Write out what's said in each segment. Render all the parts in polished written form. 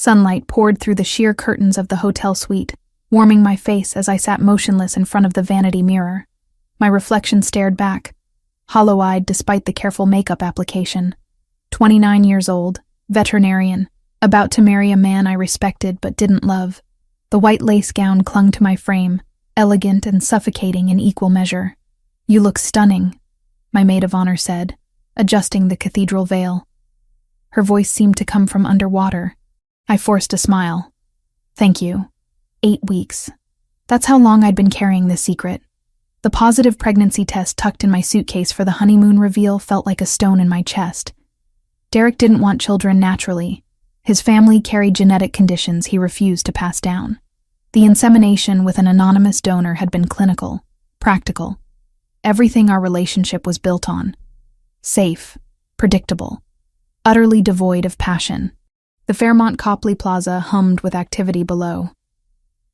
Sunlight poured through the sheer curtains of the hotel suite, warming my face as I sat motionless in front of the vanity mirror. My reflection stared back, hollow-eyed despite the careful makeup application. 29 years old, veterinarian, about to marry a man I respected but didn't love. The white lace gown clung to my frame, elegant and suffocating in equal measure. "You look stunning," my maid of honor said, adjusting the cathedral veil. Her voice seemed to come from underwater. I forced a smile. "Thank you. 8 weeks. That's how long I'd been carrying this secret." The positive pregnancy test tucked in my suitcase for the honeymoon reveal felt like a stone in my chest. Derek didn't want children naturally. His family carried genetic conditions he refused to pass down. The insemination with an anonymous donor had been clinical, practical. Everything our relationship was built on. Safe, predictable, utterly devoid of passion. The Fairmont Copley Plaza hummed with activity below.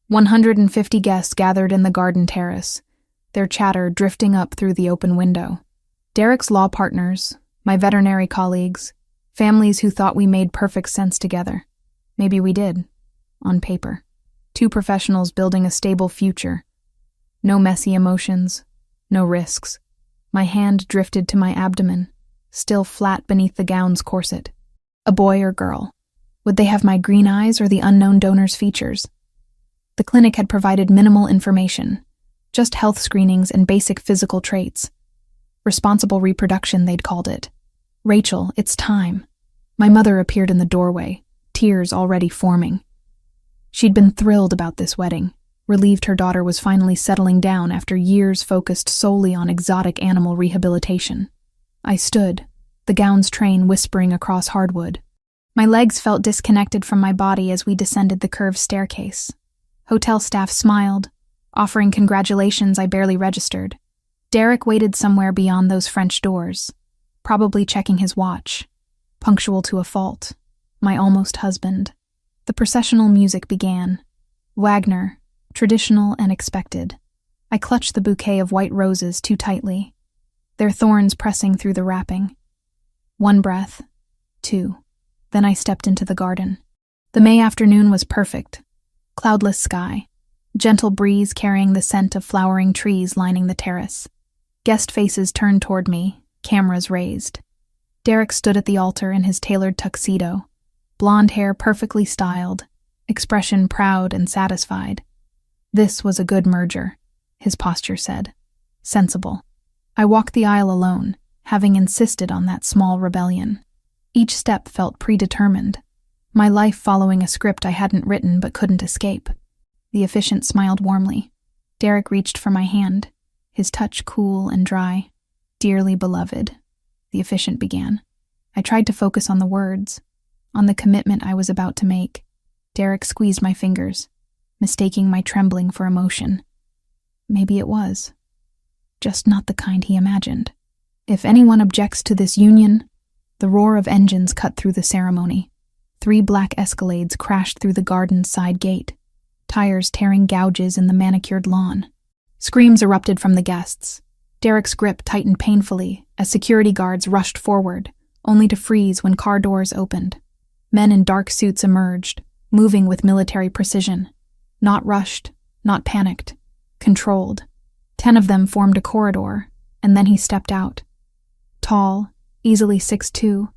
150 guests gathered in the garden terrace, their chatter drifting up through the open window. Derek's law partners, my veterinary colleagues, families who thought we made perfect sense together. Maybe we did, on paper. 2 professionals building a stable future. No messy emotions, no risks. My hand drifted to my abdomen, still flat beneath the gown's corset. A boy or girl? Would they have my green eyes or the unknown donor's features? The clinic had provided minimal information, just health screenings and basic physical traits. Responsible reproduction, they'd called it. "Rachel, it's time." My mother appeared in the doorway, tears already forming. She'd been thrilled about this wedding, relieved her daughter was finally settling down after years focused solely on exotic animal rehabilitation. I stood, the gown's train whispering across hardwood. My legs felt disconnected from my body as we descended the curved staircase. Hotel staff smiled, offering congratulations I barely registered. Derek waited somewhere beyond those French doors, probably checking his watch, punctual to a fault. My almost husband. The processional music began. Wagner, traditional and expected. I clutched the bouquet of white roses too tightly, their thorns pressing through the wrapping. 1 breath, 2. Then I stepped into the garden. The May afternoon was perfect. Cloudless sky, gentle breeze carrying the scent of flowering trees lining the terrace. Guest faces turned toward me, cameras raised. Derek stood at the altar in his tailored tuxedo, blonde hair perfectly styled, expression proud and satisfied. This was a good merger, his posture said. Sensible. I walked the aisle alone, having insisted on that small rebellion. Each step felt predetermined, my life following a script I hadn't written but couldn't escape. The officiant smiled warmly. Derek reached for my hand, his touch cool and dry. "Dearly beloved," the officiant began. I tried to focus on the words, on the commitment I was about to make. Derek squeezed my fingers, mistaking my trembling for emotion. Maybe it was. Just not the kind he imagined. "If anyone objects to this union..." The roar of engines cut through the ceremony. 3 black Escalades crashed through the garden's side gate, tires tearing gouges in the manicured lawn. Screams erupted from the guests. Derek's grip tightened painfully as security guards rushed forward, only to freeze when car doors opened. Men in dark suits emerged, moving with military precision. Not rushed, not panicked, controlled. 10 of them formed a corridor, and then he stepped out. Tall, easily 6'2",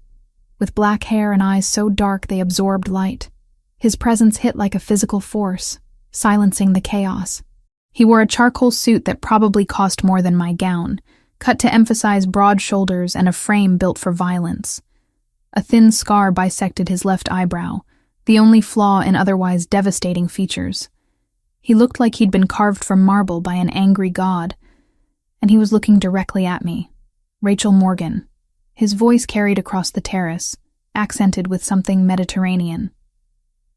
with black hair and eyes so dark they absorbed light. His presence hit like a physical force, silencing the chaos. He wore a charcoal suit that probably cost more than my gown, cut to emphasize broad shoulders and a frame built for violence. A thin scar bisected his left eyebrow, the only flaw in otherwise devastating features. He looked like he'd been carved from marble by an angry god, and he was looking directly at me. "Rachel Morgan." His voice carried across the terrace, accented with something Mediterranean.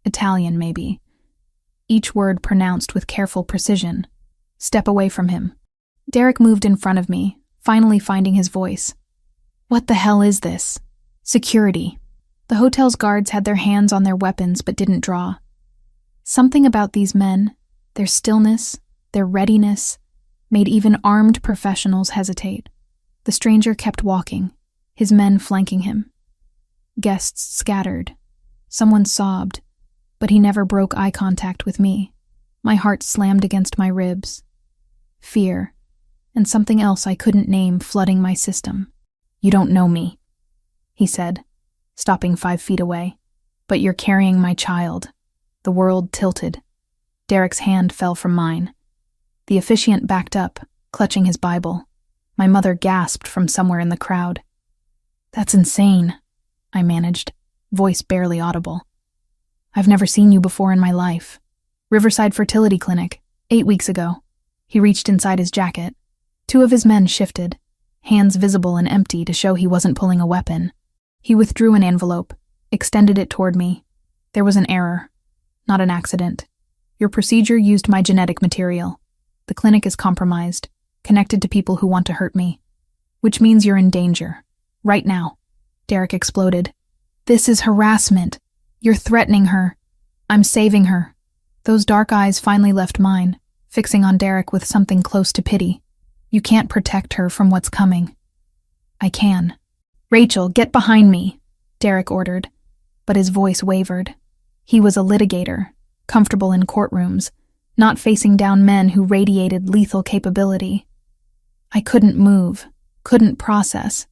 Italian, maybe. Each word pronounced with careful precision. "Step away from him." Derek moved in front of me, finally finding his voice. "What the hell is this?" "Security." The hotel's guards had their hands on their weapons but didn't draw. Something about these men, their stillness, their readiness, made even armed professionals hesitate. The stranger kept walking, his men flanking him. Guests scattered. Someone sobbed, but he never broke eye contact with me. My heart slammed against my ribs. Fear, and something else I couldn't name, flooding my system. "You don't know me," he said, stopping 5 feet away. "But you're carrying my child." The world tilted. Derek's hand fell from mine. The officiant backed up, clutching his Bible. My mother gasped from somewhere in the crowd. "That's insane," I managed, voice barely audible. "I've never seen you before in my life. Riverside Fertility Clinic, 8 weeks ago." He reached inside his jacket. 2 of his men shifted, hands visible and empty to show he wasn't pulling a weapon. He withdrew an envelope, extended it toward me. "There was an error, not an accident. Your procedure used my genetic material. The clinic is compromised, connected to people who want to hurt me. Which means you're in danger. Right now." Derek exploded. "This is harassment. You're threatening her. I'm saving her." Those dark eyes finally left mine, fixing on Derek with something close to pity. "You can't protect her from what's coming." "I can." "Rachel, get behind me," Derek ordered, but his voice wavered. He was a litigator, comfortable in courtrooms, not facing down men who radiated lethal capability. I couldn't move, couldn't process.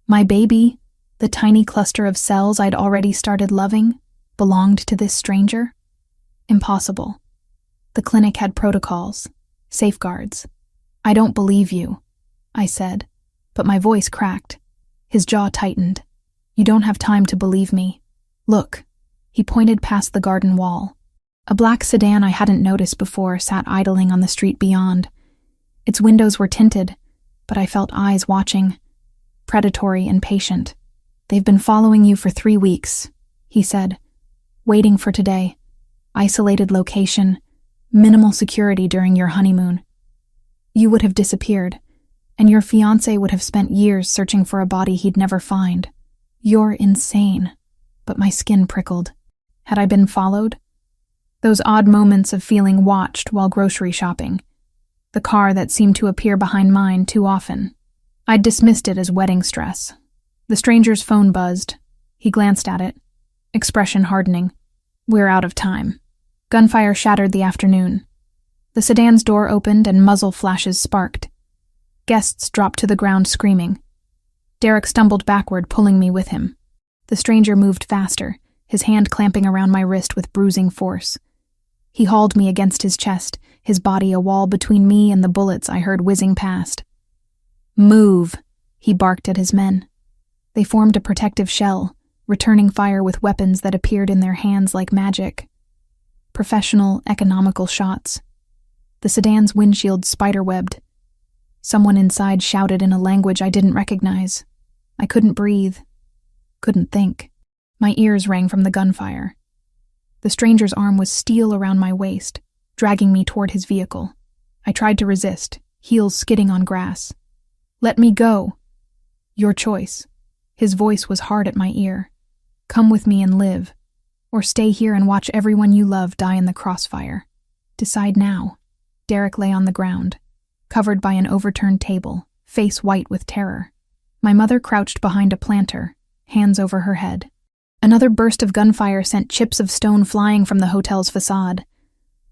My baby, the tiny cluster of cells I'd already started loving, belonged to this stranger? Impossible. The clinic had protocols, safeguards. "I don't believe you," I said, but my voice cracked. His jaw tightened. "You don't have time to believe me. Look." He pointed past the garden wall. A black sedan I hadn't noticed before sat idling on the street beyond. Its windows were tinted, but I felt eyes watching, predatory and patient. "They've been following you for 3 weeks, he said. "Waiting for today. Isolated location, minimal security during your honeymoon. You would have disappeared, and your fiancé would have spent years searching for a body he'd never find. You're insane." But my skin prickled. Had I been followed? Those odd moments of feeling watched while grocery shopping. The car that seemed to appear behind mine too often. I'd dismissed it as wedding stress. The stranger's phone buzzed. He glanced at it, expression hardening. "We're out of time." Gunfire shattered the afternoon. The sedan's door opened and muzzle flashes sparked. Guests dropped to the ground screaming. Derek stumbled backward, pulling me with him. The stranger moved faster, his hand clamping around my wrist with bruising force. He hauled me against his chest, his body a wall between me and the bullets I heard whizzing past. "Move," he barked at his men. They formed a protective shell, returning fire with weapons that appeared in their hands like magic. Professional, economical shots. The sedan's windshield spiderwebbed. Someone inside shouted in a language I didn't recognize. I couldn't breathe, couldn't think. My ears rang from the gunfire. The stranger's arm was steel around my waist, dragging me toward his vehicle. I tried to resist, heels skidding on grass. "Let me go." "Your choice." His voice was hard at my ear. "Come with me and live, or stay here and watch everyone you love die in the crossfire. Decide now." Derek lay on the ground, covered by an overturned table, face white with terror. My mother crouched behind a planter, hands over her head. Another burst of gunfire sent chips of stone flying from the hotel's facade.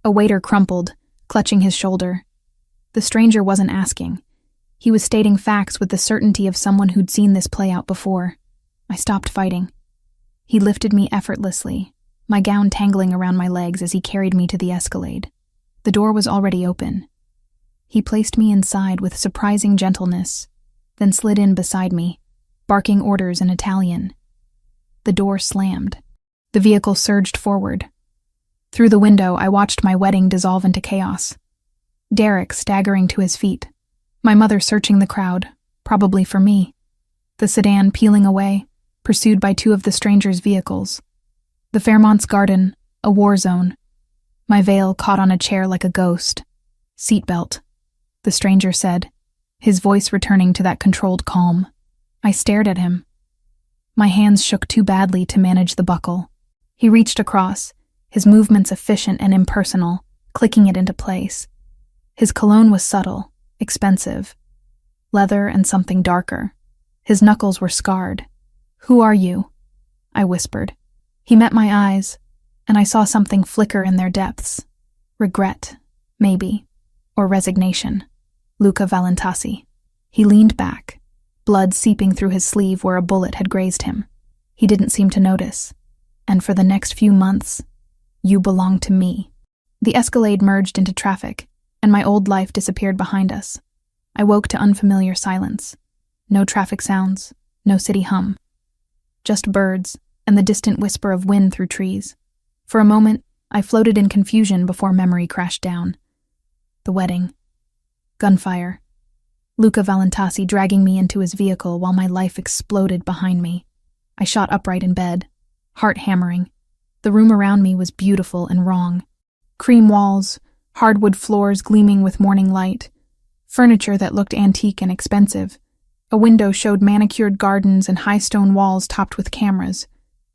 A waiter crumpled, clutching his shoulder. The stranger wasn't asking. He was stating facts with the certainty of someone who'd seen this play out before. I stopped fighting. He lifted me effortlessly, my gown tangling around my legs as he carried me to the Escalade. The door was already open. He placed me inside with surprising gentleness, then slid in beside me, barking orders in Italian. The door slammed. The vehicle surged forward. Through the window, I watched my wedding dissolve into chaos. Derek staggering to his feet. My mother searching the crowd, probably for me. The sedan peeling away, pursued by 2 of the stranger's vehicles. The Fairmont's garden, a war zone. My veil caught on a chair like a ghost. "Seatbelt," the stranger said, his voice returning to that controlled calm. I stared at him. My hands shook too badly to manage the buckle. He reached across, his movements efficient and impersonal, clicking it into place. His cologne was subtle, expensive. Leather and something darker. His knuckles were scarred. "Who are you?" I whispered. He met my eyes, and I saw something flicker in their depths. Regret, maybe, or resignation. Luca Valentasi. He leaned back, blood seeping through his sleeve where a bullet had grazed him. He didn't seem to notice. And for the next few months, you belong to me. The Escalade merged into traffic, and my old life disappeared behind us. I woke to unfamiliar silence. No traffic sounds, no city hum. Just birds and the distant whisper of wind through trees. For a moment, I floated in confusion before memory crashed down. The wedding. Gunfire. Luca Valentasi dragging me into his vehicle while my life exploded behind me. I shot upright in bed, heart hammering. The room around me was beautiful and wrong. Cream walls, hardwood floors gleaming with morning light, furniture that looked antique and expensive. A window showed manicured gardens and high stone walls topped with cameras.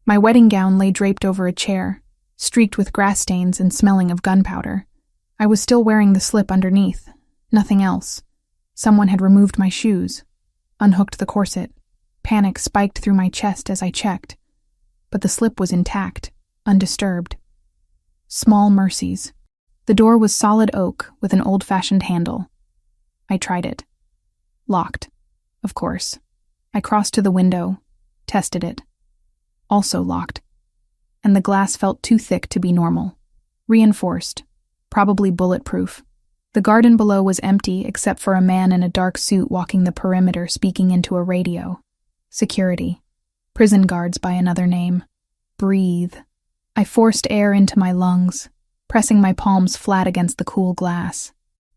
My wedding gown lay draped over a chair, streaked with grass stains and smelling of gunpowder. I was still wearing the slip underneath, nothing else. Someone had removed my shoes, unhooked the corset. Panic spiked through my chest as I checked. But the slip was intact, undisturbed. Small mercies. The door was solid oak with an old-fashioned handle. I tried it. Locked, of course. I crossed to the window, tested it. Also locked. And the glass felt too thick to be normal. Reinforced, probably bulletproof. The garden below was empty except for a man in a dark suit walking the perimeter speaking into a radio. Security. Prison guards by another name. Breathe. I forced air into my lungs, pressing my palms flat against the cool glass.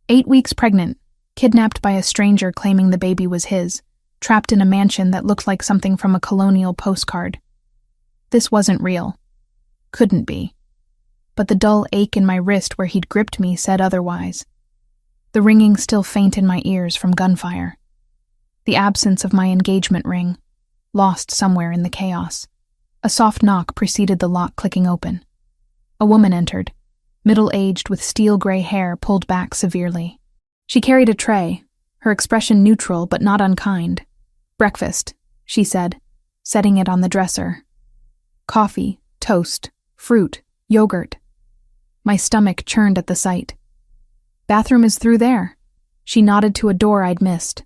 8 weeks pregnant, kidnapped by a stranger claiming the baby was his, trapped in a mansion that looked like something from a colonial postcard. This wasn't real. Couldn't be. But the dull ache in my wrist where he'd gripped me said otherwise. The ringing still faint in my ears from gunfire. The absence of my engagement ring, lost somewhere in the chaos. A soft knock preceded the lock clicking open. A woman entered, middle-aged with steel-gray hair pulled back severely. She carried a tray, her expression neutral but not unkind. "Breakfast," she said, setting it on the dresser. Coffee, toast, fruit, yogurt. My stomach churned at the sight. "Bathroom is through there." She nodded to a door I'd missed.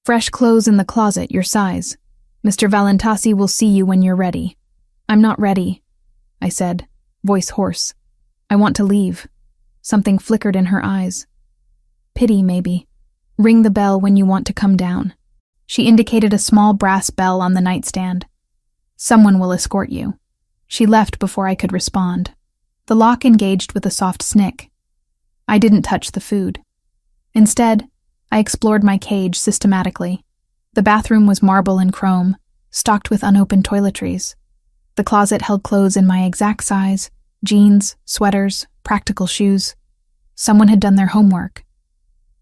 "Fresh clothes in the closet, your size. Mr. Valentasi will see you when you're ready." "I'm not ready," I said, voice hoarse. "I want to leave." Something flickered in her eyes. "Pity, maybe. Ring the bell when you want to come down." She indicated a small brass bell on the nightstand. "Someone will escort you." She left before I could respond. The lock engaged with a soft snick. I didn't touch the food. Instead, I explored my cage systematically. The bathroom was marble and chrome, stocked with unopened toiletries. The closet held clothes in my exact size, jeans, sweaters, practical shoes. Someone had done their homework.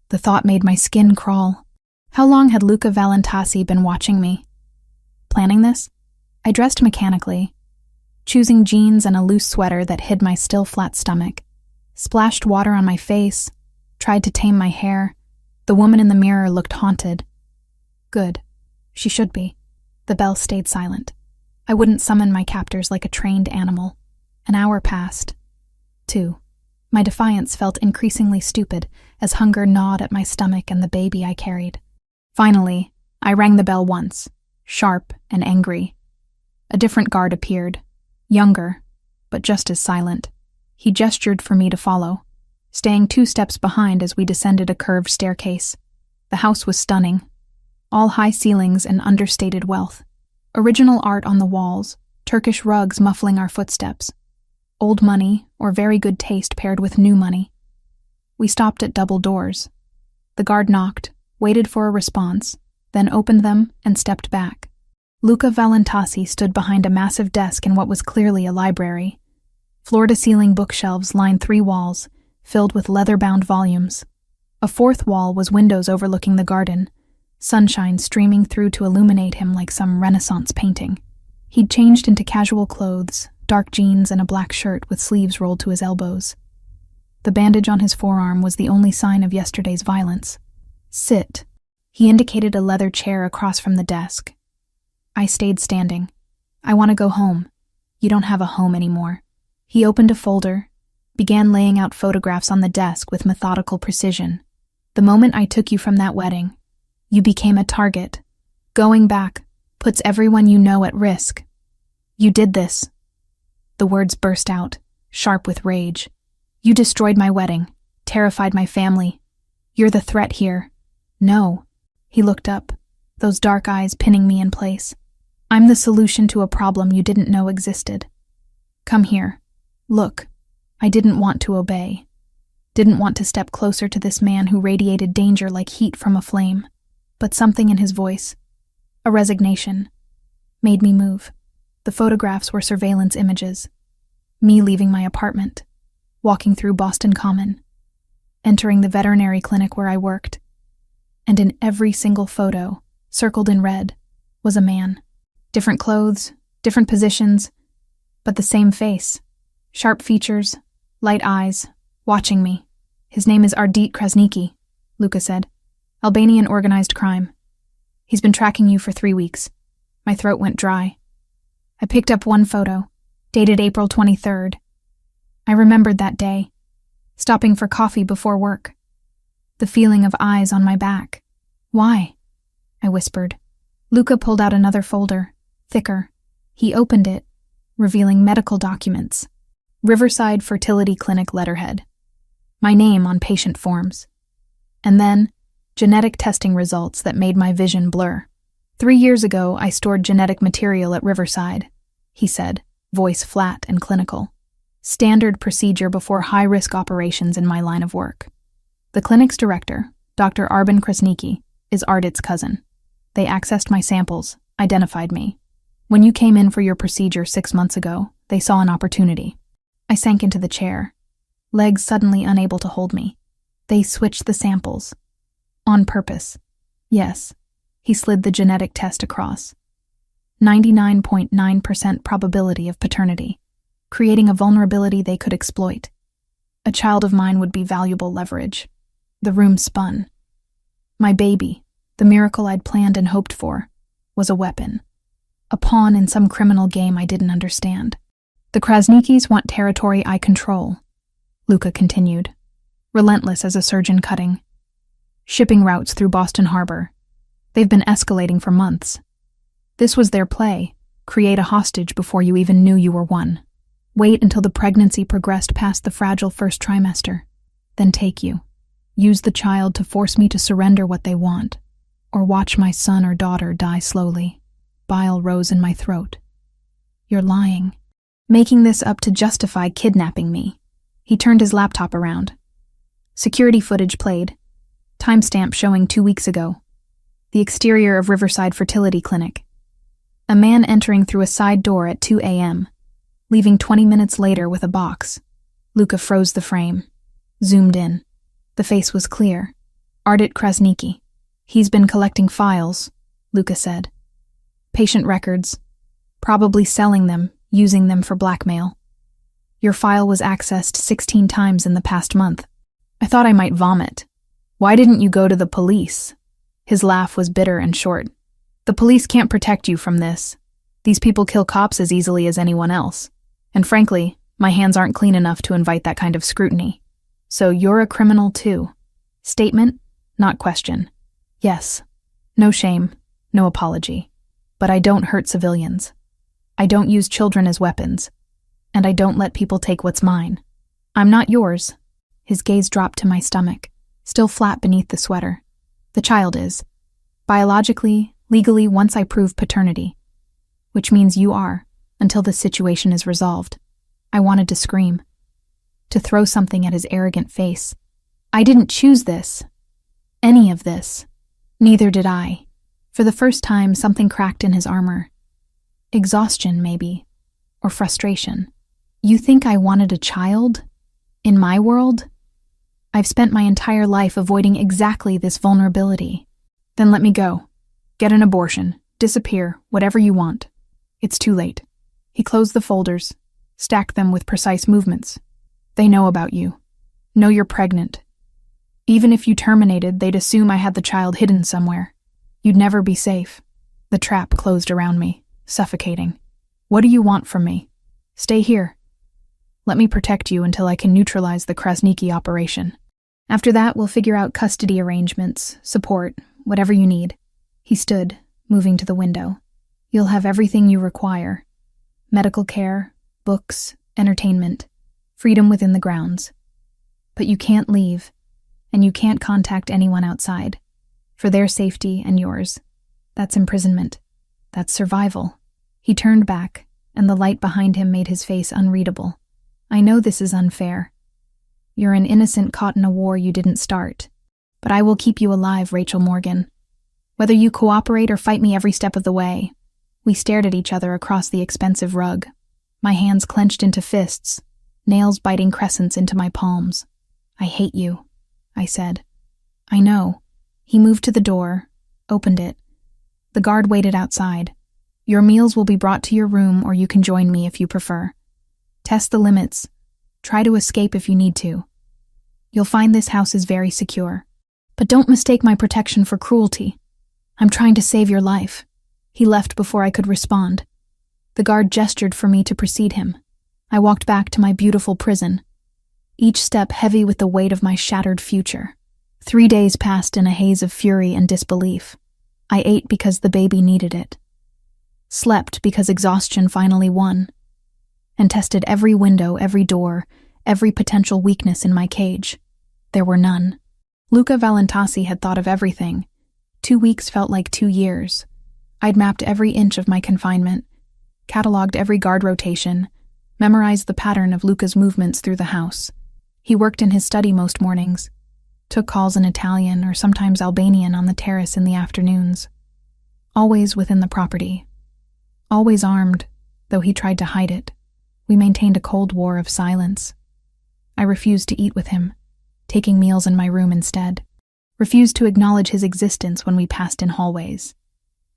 The thought made my skin crawl. How long had Luca Valentasi been watching me? Planning this? I dressed mechanically, choosing jeans and a loose sweater that hid my still flat stomach. Splashed water on my face, tried to tame my hair. The woman in the mirror looked haunted. Good. She should be. The bell stayed silent. I wouldn't summon my captors like a trained animal. An hour passed. 2. My defiance felt increasingly stupid as hunger gnawed at my stomach and the baby I carried. Finally, I rang the bell once, sharp and angry. A different guard appeared, younger, but just as silent. He gestured for me to follow, staying 2 steps behind as we descended a curved staircase. The house was stunning. All high ceilings and understated wealth. Original art on the walls, Turkish rugs muffling our footsteps. Old money or very good taste paired with new money. We stopped at double doors. The guard knocked, waited for a response, then opened them and stepped back. Luca Valentasi stood behind a massive desk in what was clearly a library. Floor-to-ceiling bookshelves lined 3 walls, filled with leather-bound volumes. A 4th wall was windows overlooking the garden, sunshine streaming through to illuminate him like some Renaissance painting. He'd changed into casual clothes, dark jeans and a black shirt with sleeves rolled to his elbows. The bandage on his forearm was the only sign of yesterday's violence. "Sit." He indicated a leather chair across from the desk. I stayed standing. "I want to go home." "You don't have a home anymore." He opened a folder, began laying out photographs on the desk with methodical precision. The moment I took you from that wedding, you became a target. Going back puts everyone you know at risk. You did this. The words burst out, sharp with rage. You destroyed my wedding, terrified my family. You're the threat here. No. He looked up, those dark eyes pinning me in place. I'm the solution to a problem you didn't know existed. Come here. Look. I didn't want to obey. Didn't want to step closer to this man who radiated danger like heat from a flame. But something in his voice, a resignation, made me move. The photographs were surveillance images. Me leaving my apartment, walking through Boston Common, entering the veterinary clinic where I worked. And in every single photo, circled in red, was a man. Different clothes, different positions, but the same face. Sharp features, light eyes, watching me. His name is Ardit Krasniki, Luca said. Albanian organized crime. He's been tracking you for 3 weeks. My throat went dry. I picked up one photo, dated April 23rd. I remembered that day, stopping for coffee before work. The feeling of eyes on my back. Why? I whispered. Luca pulled out another folder, thicker. He opened it, revealing medical documents. Riverside Fertility Clinic letterhead. My name on patient forms. And then, genetic testing results that made my vision blur. 3 years ago, I stored genetic material at Riverside, he said, voice flat and clinical. Standard procedure before high-risk operations in my line of work. The clinic's director, Dr. Arben Krasniki, is Ardit's cousin. They accessed my samples, identified me. When you came in for your procedure 6 months ago, they saw an opportunity. I sank into the chair, legs suddenly unable to hold me. They switched the samples. On purpose. Yes. He slid the genetic test across. 99.9% probability of paternity, creating a vulnerability they could exploit. A child of mine would be valuable leverage. The room spun. My baby, the miracle I'd planned and hoped for, was a weapon. A pawn in some criminal game I didn't understand. The Krasnikis want territory I control, Luca continued, relentless as a surgeon cutting. Shipping routes through Boston Harbor. They've been escalating for months. This was their play, create a hostage before you even knew you were one. Wait until the pregnancy progressed past the fragile first trimester, then take you. Use the child to force me to surrender what they want, or watch my son or daughter die slowly. Bile rose in my throat. You're lying. Making this up to justify kidnapping me. He turned his laptop around. Security footage played. Timestamp showing 2 weeks ago. The exterior of Riverside Fertility Clinic. A man entering through a side door at 2 a.m., leaving 20 minutes later with a box. Luca froze the frame. Zoomed in. The face was clear. Ardit Krasniki. He's been collecting files, Luca said. Patient records. Probably selling them, using them for blackmail. Your file was accessed 16 times in the past month. I thought I might vomit. Why didn't you go to the police? His laugh was bitter and short. The police can't protect you from this. These people kill cops as easily as anyone else. And frankly, my hands aren't clean enough to invite that kind of scrutiny. So you're a criminal too. Statement, not question. Yes. No shame, no apology. But I don't hurt civilians. I don't use children as weapons. And I don't let people take what's mine. I'm not yours. His gaze dropped to my stomach, still flat beneath the sweater. The child is. Biologically, legally, once I prove paternity. Which means you are, until this situation is resolved. I wanted to scream. To throw something at his arrogant face. I didn't choose this. Any of this. Neither did I. For the first time, something cracked in his armor. Exhaustion, maybe. Or frustration. You think I wanted a child? In my world? I've spent my entire life avoiding exactly this vulnerability. Then let me go. Get an abortion. Disappear. Whatever you want. It's too late. He closed the folders, stacked them with precise movements. They know about you. Know you're pregnant. Even if you terminated, they'd assume I had the child hidden somewhere. You'd never be safe. The trap closed around me, suffocating. What do you want from me? Stay here. Let me protect you until I can neutralize the Krasniki operation. After that, we'll figure out custody arrangements, support, whatever you need." He stood, moving to the window. "You'll have everything you require. Medical care, books, entertainment, freedom within the grounds. But you can't leave, and you can't contact anyone outside. For their safety and yours. That's imprisonment. That's survival." He turned back, and the light behind him made his face unreadable. "I know this is unfair. You're an innocent caught in a war you didn't start. But I will keep you alive, Rachel Morgan. Whether you cooperate or fight me every step of the way." We stared at each other across the expensive rug, my hands clenched into fists, nails biting crescents into my palms. "I hate you," I said. "I know." He moved to the door, opened it. The guard waited outside. "Your meals will be brought to your room, or you can join me if you prefer. Test the limits. Try to escape if you need to. You'll find this house is very secure. But don't mistake my protection for cruelty. I'm trying to save your life." He left before I could respond. The guard gestured for me to precede him. I walked back to my beautiful prison, each step heavy with the weight of my shattered future. 3 days passed in a haze of fury and disbelief. I ate because the baby needed it, slept because exhaustion finally won, and tested every window, every door, every potential weakness in my cage. There were none. Luca Valentasi had thought of everything. 2 weeks felt like 2 years. I'd mapped every inch of my confinement, cataloged every guard rotation, memorized the pattern of Luca's movements through the house. He worked in his study most mornings, took calls in Italian or sometimes Albanian on the terrace in the afternoons. Always within the property. Always armed, though he tried to hide it. We maintained a cold war of silence. I refused to eat with him, taking meals in my room instead. Refused to acknowledge his existence when we passed in hallways.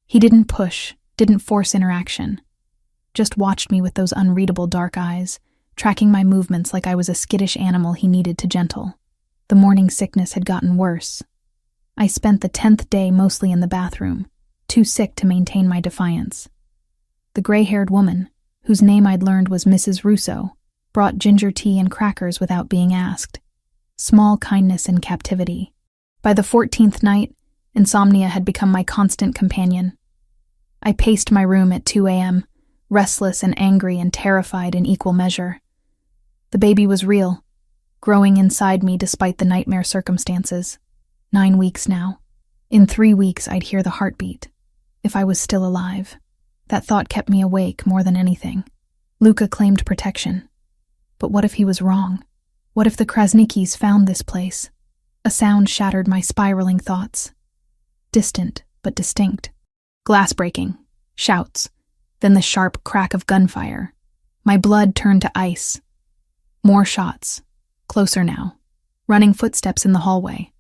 He didn't push, didn't force interaction. Just watched me with those unreadable dark eyes, tracking my movements like I was a skittish animal he needed to gentle. The morning sickness had gotten worse. I spent the 10th day mostly in the bathroom, too sick to maintain my defiance. The gray-haired woman, whose name I'd learned was Mrs. Russo, brought ginger tea and crackers without being asked. Small kindness in captivity. By the 14th night, insomnia had become my constant companion. I paced my room at 2 a.m., restless and angry and terrified in equal measure. The baby was real, growing inside me despite the nightmare circumstances. 9 weeks now. In 3 weeks, I'd hear the heartbeat. If I was still alive. That thought kept me awake more than anything. Luca claimed protection. But what if he was wrong? What if the Krasnikis found this place? A sound shattered my spiraling thoughts. Distant, but distinct. Glass breaking. Shouts. Then the sharp crack of gunfire. My blood turned to ice. More shots. Closer now. Running footsteps in the hallway.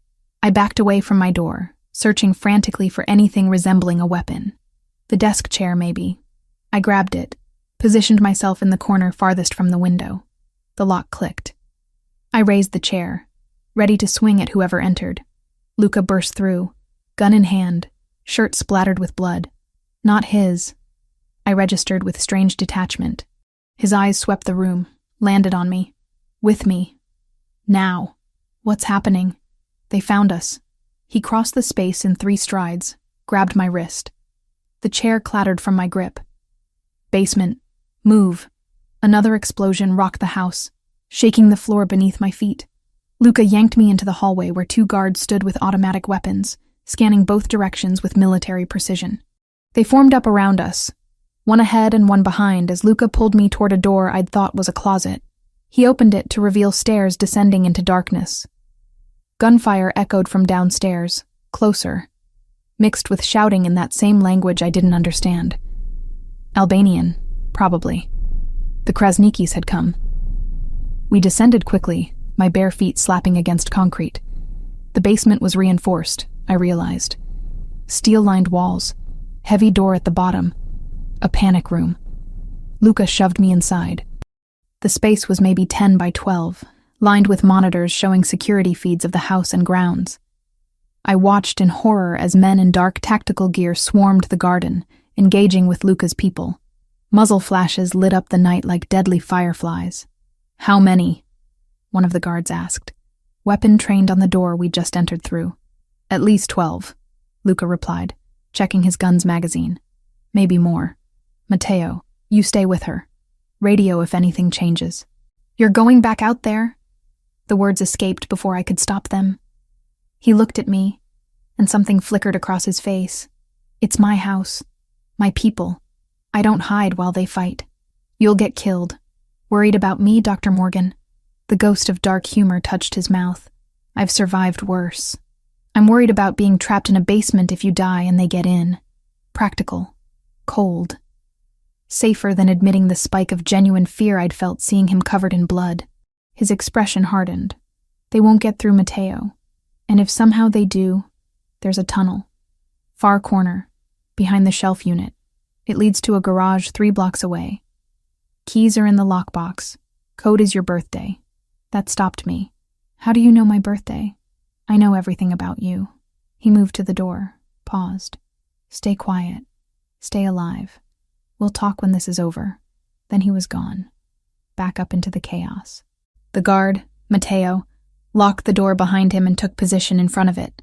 I backed away from my door, searching frantically for anything resembling a weapon. The desk chair, maybe. I grabbed it, positioned myself in the corner farthest from the window. The lock clicked. I raised the chair, ready to swing at whoever entered. Luca burst through, gun in hand, shirt splattered with blood. Not his. I registered with strange detachment. His eyes swept the room, landed on me. With me. Now. What's happening? They found us. He crossed the space in 3 strides, grabbed my wrist. The chair clattered from my grip. Basement. Move. Another explosion rocked the house, shaking the floor beneath my feet. Luca yanked me into the hallway where 2 guards stood with automatic weapons, scanning both directions with military precision. They formed up around us, one ahead and one behind, as Luca pulled me toward a door I'd thought was a closet. He opened it to reveal stairs descending into darkness. Gunfire echoed from downstairs, closer, mixed with shouting in that same language I didn't understand. Albanian, probably. The Krasnikis had come. We descended quickly, my bare feet slapping against concrete. The basement was reinforced, I realized. Steel-lined walls, heavy door at the bottom, a panic room. Luca shoved me inside. The space was maybe 10 by 12, lined with monitors showing security feeds of the house and grounds. I watched in horror as men in dark tactical gear swarmed the garden, engaging with Luca's people. Muzzle flashes lit up the night like deadly fireflies. How many? One of the guards asked, weapon trained on the door we just entered through. At least 12, Luca replied, checking his gun's magazine. Maybe more. Matteo, you stay with her. Radio if anything changes. You're going back out there? The words escaped before I could stop them. He looked at me, and something flickered across his face. It's my house. My people. I don't hide while they fight. You'll get killed. Worried about me, Dr. Morgan? The ghost of dark humor touched his mouth. I've survived worse. I'm worried about being trapped in a basement if you die and they get in. Practical. Cold. Safer than admitting the spike of genuine fear I'd felt seeing him covered in blood. His expression hardened. They won't get through Matteo. And if somehow they do, there's a tunnel. Far corner, behind the shelf unit. It leads to a garage 3 blocks away. Keys are in the lockbox. Code is your birthday. That stopped me. How do you know my birthday? I know everything about you. He moved to the door, paused. Stay quiet. Stay alive. We'll talk when this is over. Then he was gone. Back up into the chaos. The guard, Matteo, locked the door behind him and took position in front of it.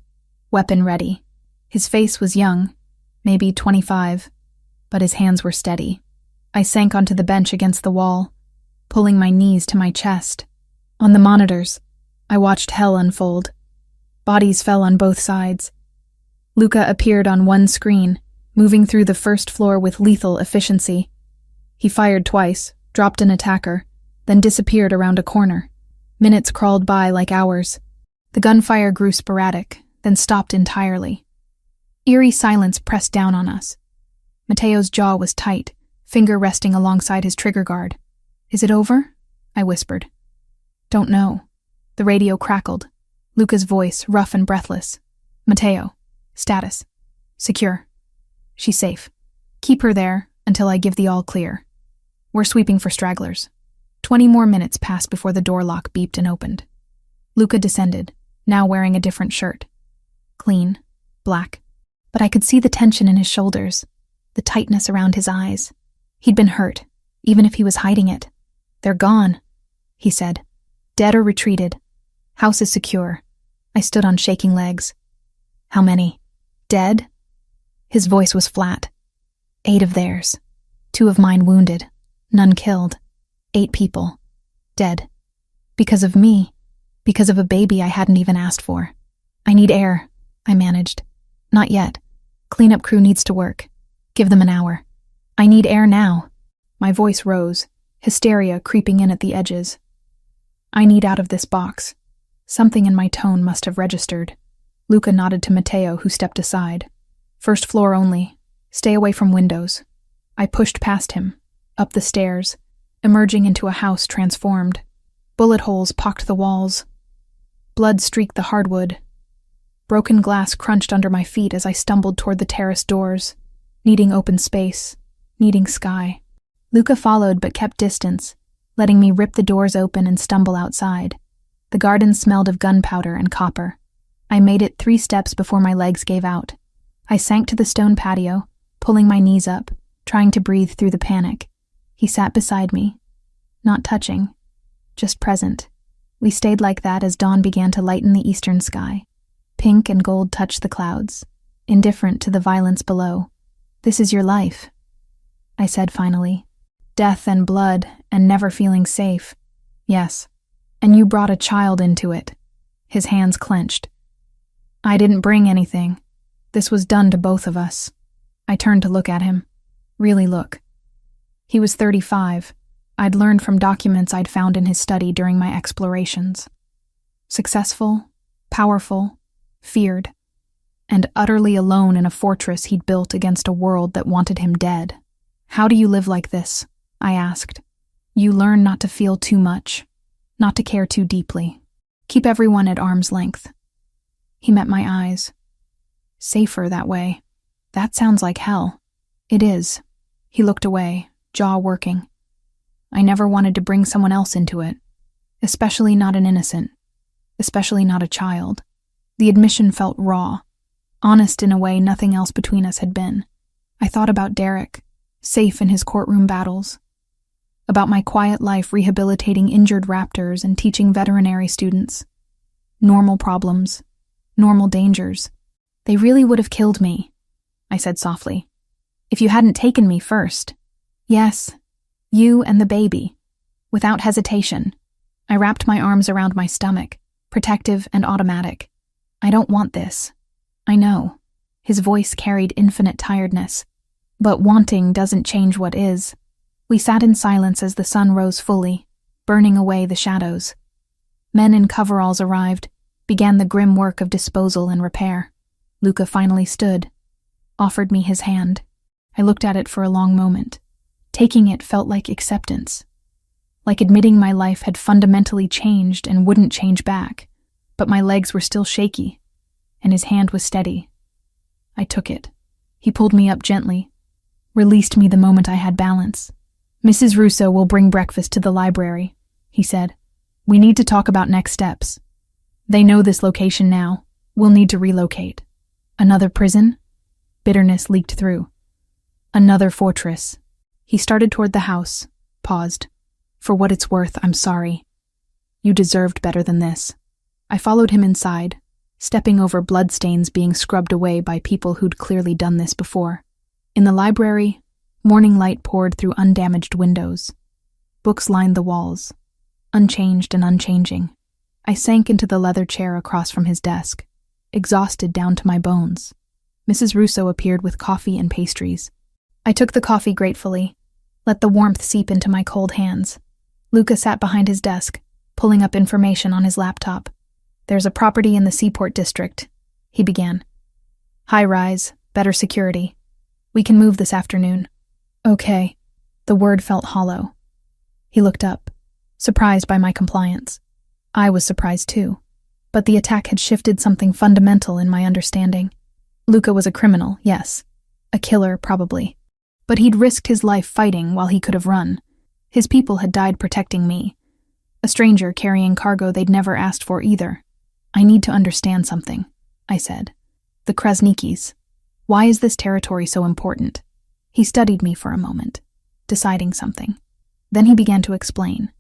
Weapon ready. His face was young, maybe 25, but his hands were steady. I sank onto the bench against the wall, pulling my knees to my chest. On the monitors, I watched hell unfold. Bodies fell on both sides. Luca appeared on one screen, moving through the first floor with lethal efficiency. He fired twice, dropped an attacker, then disappeared around a corner. Minutes crawled by like hours. The gunfire grew sporadic, then stopped entirely. Eerie silence pressed down on us. Matteo's jaw was tight, finger resting alongside his trigger guard. Is it over? I whispered. Don't know. The radio crackled. Luca's voice, rough and breathless. Matteo. Status. Secure. She's safe. Keep her there until I give the all clear. We're sweeping for stragglers. 20 more minutes passed before the door lock beeped and opened. Luca descended, now wearing a different shirt. Clean. Black. But I could see the tension in his shoulders, the tightness around his eyes. He'd been hurt, even if he was hiding it. They're gone, he said. Dead or retreated. House is secure. I stood on shaking legs. How many? Dead? His voice was flat. 8 of theirs. 2 of mine wounded. None killed. 8 people. Dead. Because of me. Because of a baby I hadn't even asked for. I need air, I managed. Not yet. Cleanup crew needs to work. Give them an hour. I need air now. My voice rose, hysteria creeping in at the edges. I need out of this box. Something in my tone must have registered. Luca nodded to Matteo, who stepped aside. First floor only. Stay away from windows. I pushed past him, up the stairs, emerging into a house transformed. Bullet holes pocked the walls. Blood streaked the hardwood. Broken glass crunched under my feet as I stumbled toward the terrace doors, needing open space, needing sky. Luca followed but kept distance, letting me rip the doors open and stumble outside. The garden smelled of gunpowder and copper. I made it 3 steps before my legs gave out. I sank to the stone patio, pulling my knees up, trying to breathe through the panic. He sat beside me, not touching, just present. We stayed like that as dawn began to lighten the eastern sky. Pink and gold touched the clouds, indifferent to the violence below. This is your life, I said finally. Death and blood, and never feeling safe. Yes, and you brought a child into it. His hands clenched. I didn't bring anything. This was done to both of us. I turned to look at him. Really look. He was 35. I'd learned from documents I'd found in his study during my explorations. Successful, powerful, feared, and utterly alone in a fortress he'd built against a world that wanted him dead. How do you live like this? I asked. You learn not to feel too much, not to care too deeply. Keep everyone at arm's length. He met my eyes. Safer that way. That sounds like hell. It is. He looked away, jaw working. I never wanted to bring someone else into it, especially not an innocent, especially not a child. The admission felt raw, honest in a way nothing else between us had been. I thought about Derek, safe in his courtroom battles. about my quiet life rehabilitating injured raptors and teaching veterinary students. Normal problems, normal dangers. They really would have killed me, I said softly, if you hadn't taken me first. Yes, you and the baby. Without hesitation, I wrapped my arms around my stomach, protective and automatic. I don't want this. I know. His voice carried infinite tiredness. But wanting doesn't change what is. We sat in silence as the sun rose fully, burning away the shadows. Men in coveralls arrived, began the grim work of disposal and repair. Luca finally stood, offered me his hand. I looked at it for a long moment. Taking it felt like acceptance, like admitting my life had fundamentally changed and wouldn't change back. But my legs were still shaky, and his hand was steady. I took it. He pulled me up gently, released me the moment I had balance. Mrs. Russo will bring breakfast to the library, he said. We need to talk about next steps. They know this location now. We'll need to relocate. Another prison? Bitterness leaked through. Another fortress. He started toward the house, paused. For what it's worth, I'm sorry. You deserved better than this. I followed him inside, stepping over bloodstains being scrubbed away by people who'd clearly done this before. In the library, morning light poured through undamaged windows. Books lined the walls, unchanged and unchanging. I sank into the leather chair across from his desk, exhausted down to my bones. Mrs. Russo appeared with coffee and pastries. I took the coffee gratefully, let the warmth seep into my cold hands. Luca sat behind his desk, pulling up information on his laptop. There's a property in the Seaport District, he began. High-rise, better security. We can move this afternoon. Okay. The word felt hollow. He looked up, surprised by my compliance. I was surprised too, but the attack had shifted something fundamental in my understanding. Luca was a criminal, yes. A killer, probably. But he'd risked his life fighting while he could have run. His people had died protecting me. A stranger carrying cargo they'd never asked for either. I need to understand something, I said. The Krasnikis. Why is this territory so important? He studied me for a moment, deciding something. Then he began to explain,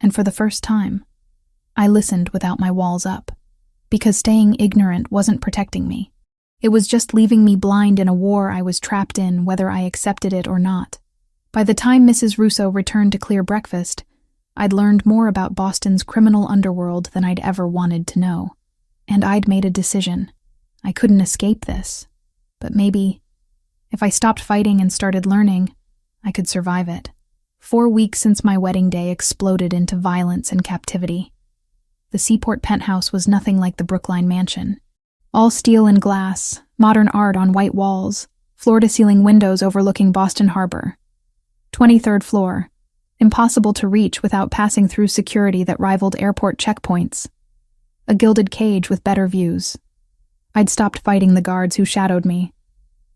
and for the first time, I listened without my walls up, because staying ignorant wasn't protecting me. It was just leaving me blind in a war I was trapped in, whether I accepted it or not. By the time Mrs. Russo returned to clear breakfast, I'd learned more about Boston's criminal underworld than I'd ever wanted to know. And I'd made a decision. I couldn't escape this. But maybe, if I stopped fighting and started learning, I could survive it. 4 weeks since my wedding day exploded into violence and captivity. The Seaport penthouse was nothing like the Brookline mansion. All steel and glass, modern art on white walls, floor-to-ceiling windows overlooking Boston Harbor. 23rd floor, impossible to reach without passing through security that rivaled airport checkpoints. A gilded cage with better views. I'd stopped fighting the guards who shadowed me,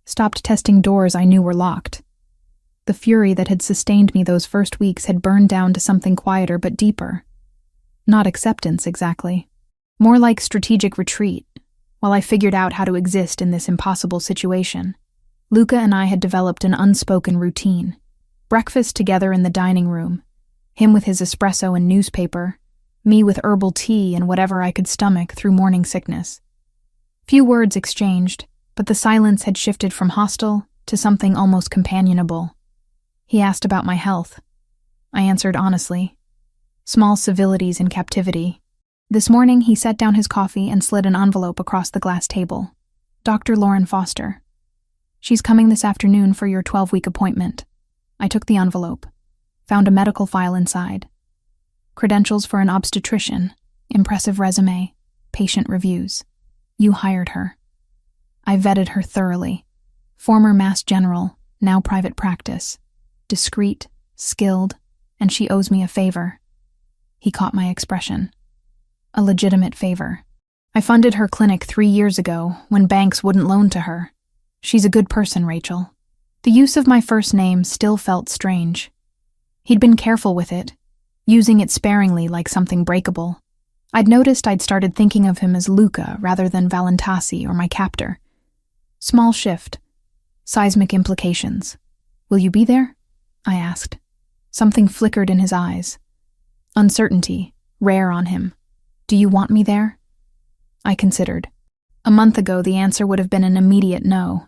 stopped testing doors I knew were locked. The fury that had sustained me those first weeks had burned down to something quieter but deeper. Not acceptance, exactly. More like strategic retreat, while I figured out how to exist in this impossible situation. Luca and I had developed an unspoken routine. Breakfast together in the dining room, him with his espresso and newspaper, me with herbal tea and whatever I could stomach through morning sickness. Few words exchanged, but the silence had shifted from hostile to something almost companionable. He asked about my health. I answered honestly. Small civilities in captivity. This morning he set down his coffee and slid an envelope across the glass table. Dr. Lauren Foster. She's coming this afternoon for your 12-week appointment. I took the envelope, found a medical file inside. Credentials for an obstetrician, impressive resume, patient reviews. You hired her. I vetted her thoroughly. Former Mass General, now private practice. Discreet, skilled, and she owes me a favor. He caught my expression. A legitimate favor. I funded her clinic 3 years ago when banks wouldn't loan to her. She's a good person, Rachel. The use of my first name still felt strange. He'd been careful with it, using it sparingly like something breakable. I'd noticed I'd started thinking of him as Luca rather than Valentasi or my captor. Small shift. Seismic implications. Will you be there? I asked. Something flickered in his eyes. Uncertainty, rare on him. Do you want me there? I considered. A month ago, the answer would have been an immediate no.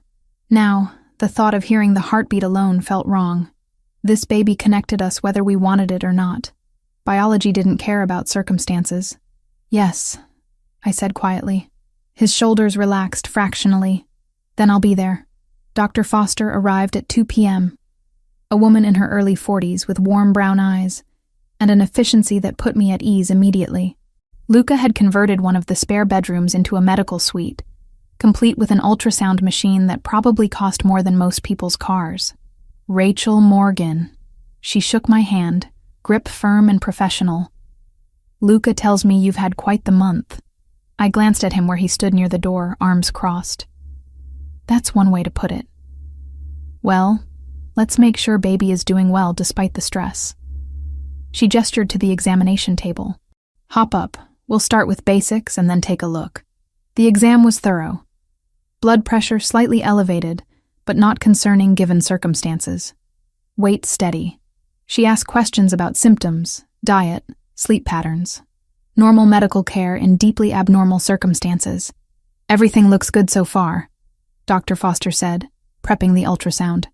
Now, the thought of hearing the heartbeat alone felt wrong. This baby connected us whether we wanted it or not. Biology didn't care about circumstances. Yes, I said quietly. His shoulders relaxed fractionally. Then I'll be there. Dr. Foster arrived at 2 p.m. A woman in her early 40s with warm brown eyes and an efficiency that put me at ease immediately. Luca had converted one of the spare bedrooms into a medical suite, complete with an ultrasound machine that probably cost more than most people's cars. Rachel Morgan. She shook my hand, grip firm and professional. Luca tells me you've had quite the month. I glanced at him where he stood near the door, arms crossed. That's one way to put it. Well, let's make sure baby is doing well despite the stress. She gestured to the examination table. Hop up. We'll start with basics and then take a look. The exam was thorough. Blood pressure slightly elevated, but not concerning given circumstances. Weight steady. She asked questions about symptoms, diet, sleep patterns. Normal medical care in deeply abnormal circumstances. Everything looks good so far, Dr. Foster said, prepping the ultrasound.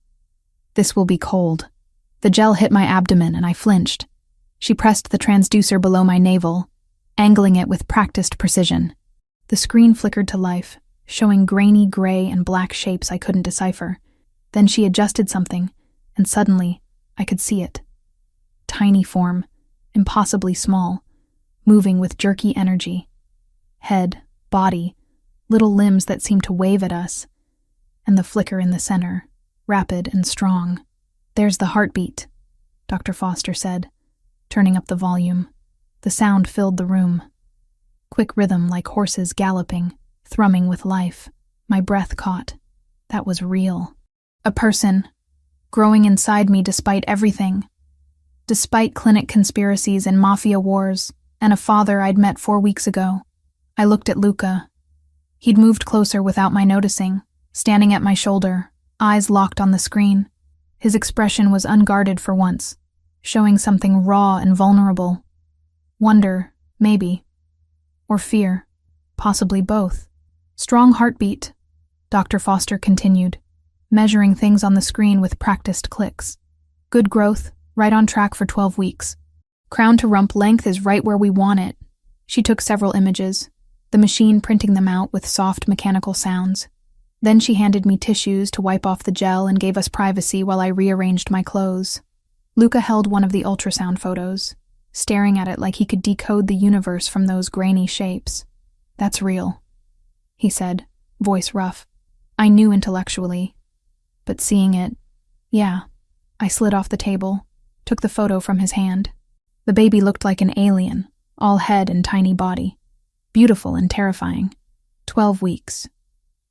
This will be cold. The gel hit my abdomen and I flinched. She pressed the transducer below my navel, angling it with practiced precision. The screen flickered to life, showing grainy gray and black shapes I couldn't decipher. Then she adjusted something, and suddenly I could see it. Tiny form, impossibly small, moving with jerky energy. Head, body, little limbs that seemed to wave at us, and the flicker in the center, rapid and strong. There's the heartbeat, Dr. Foster said, turning up the volume. The sound filled the room. Quick rhythm like horses galloping, thrumming with life. My breath caught. That was real. A person, growing inside me despite everything. Despite clinic conspiracies and Mafia wars, and a father I'd met 4 weeks ago. I looked at Luca. He'd moved closer without my noticing, standing at my shoulder, eyes locked on the screen. His expression was unguarded for once, showing something raw and vulnerable. Wonder, maybe. Or fear. Possibly both. Strong heartbeat, Dr. Foster continued, measuring things on the screen with practiced clicks. Good growth, right on track for 12 weeks. Crown to rump length is right where we want it. She took several images, the machine printing them out with soft mechanical sounds. Then she handed me tissues to wipe off the gel and gave us privacy while I rearranged my clothes. Luca held one of the ultrasound photos, staring at it like he could decode the universe from those grainy shapes. That's real, he said, voice rough. I knew intellectually, but seeing it, yeah. I slid off the table, took the photo from his hand. The baby looked like an alien, all head and tiny body. Beautiful and terrifying. 12 weeks.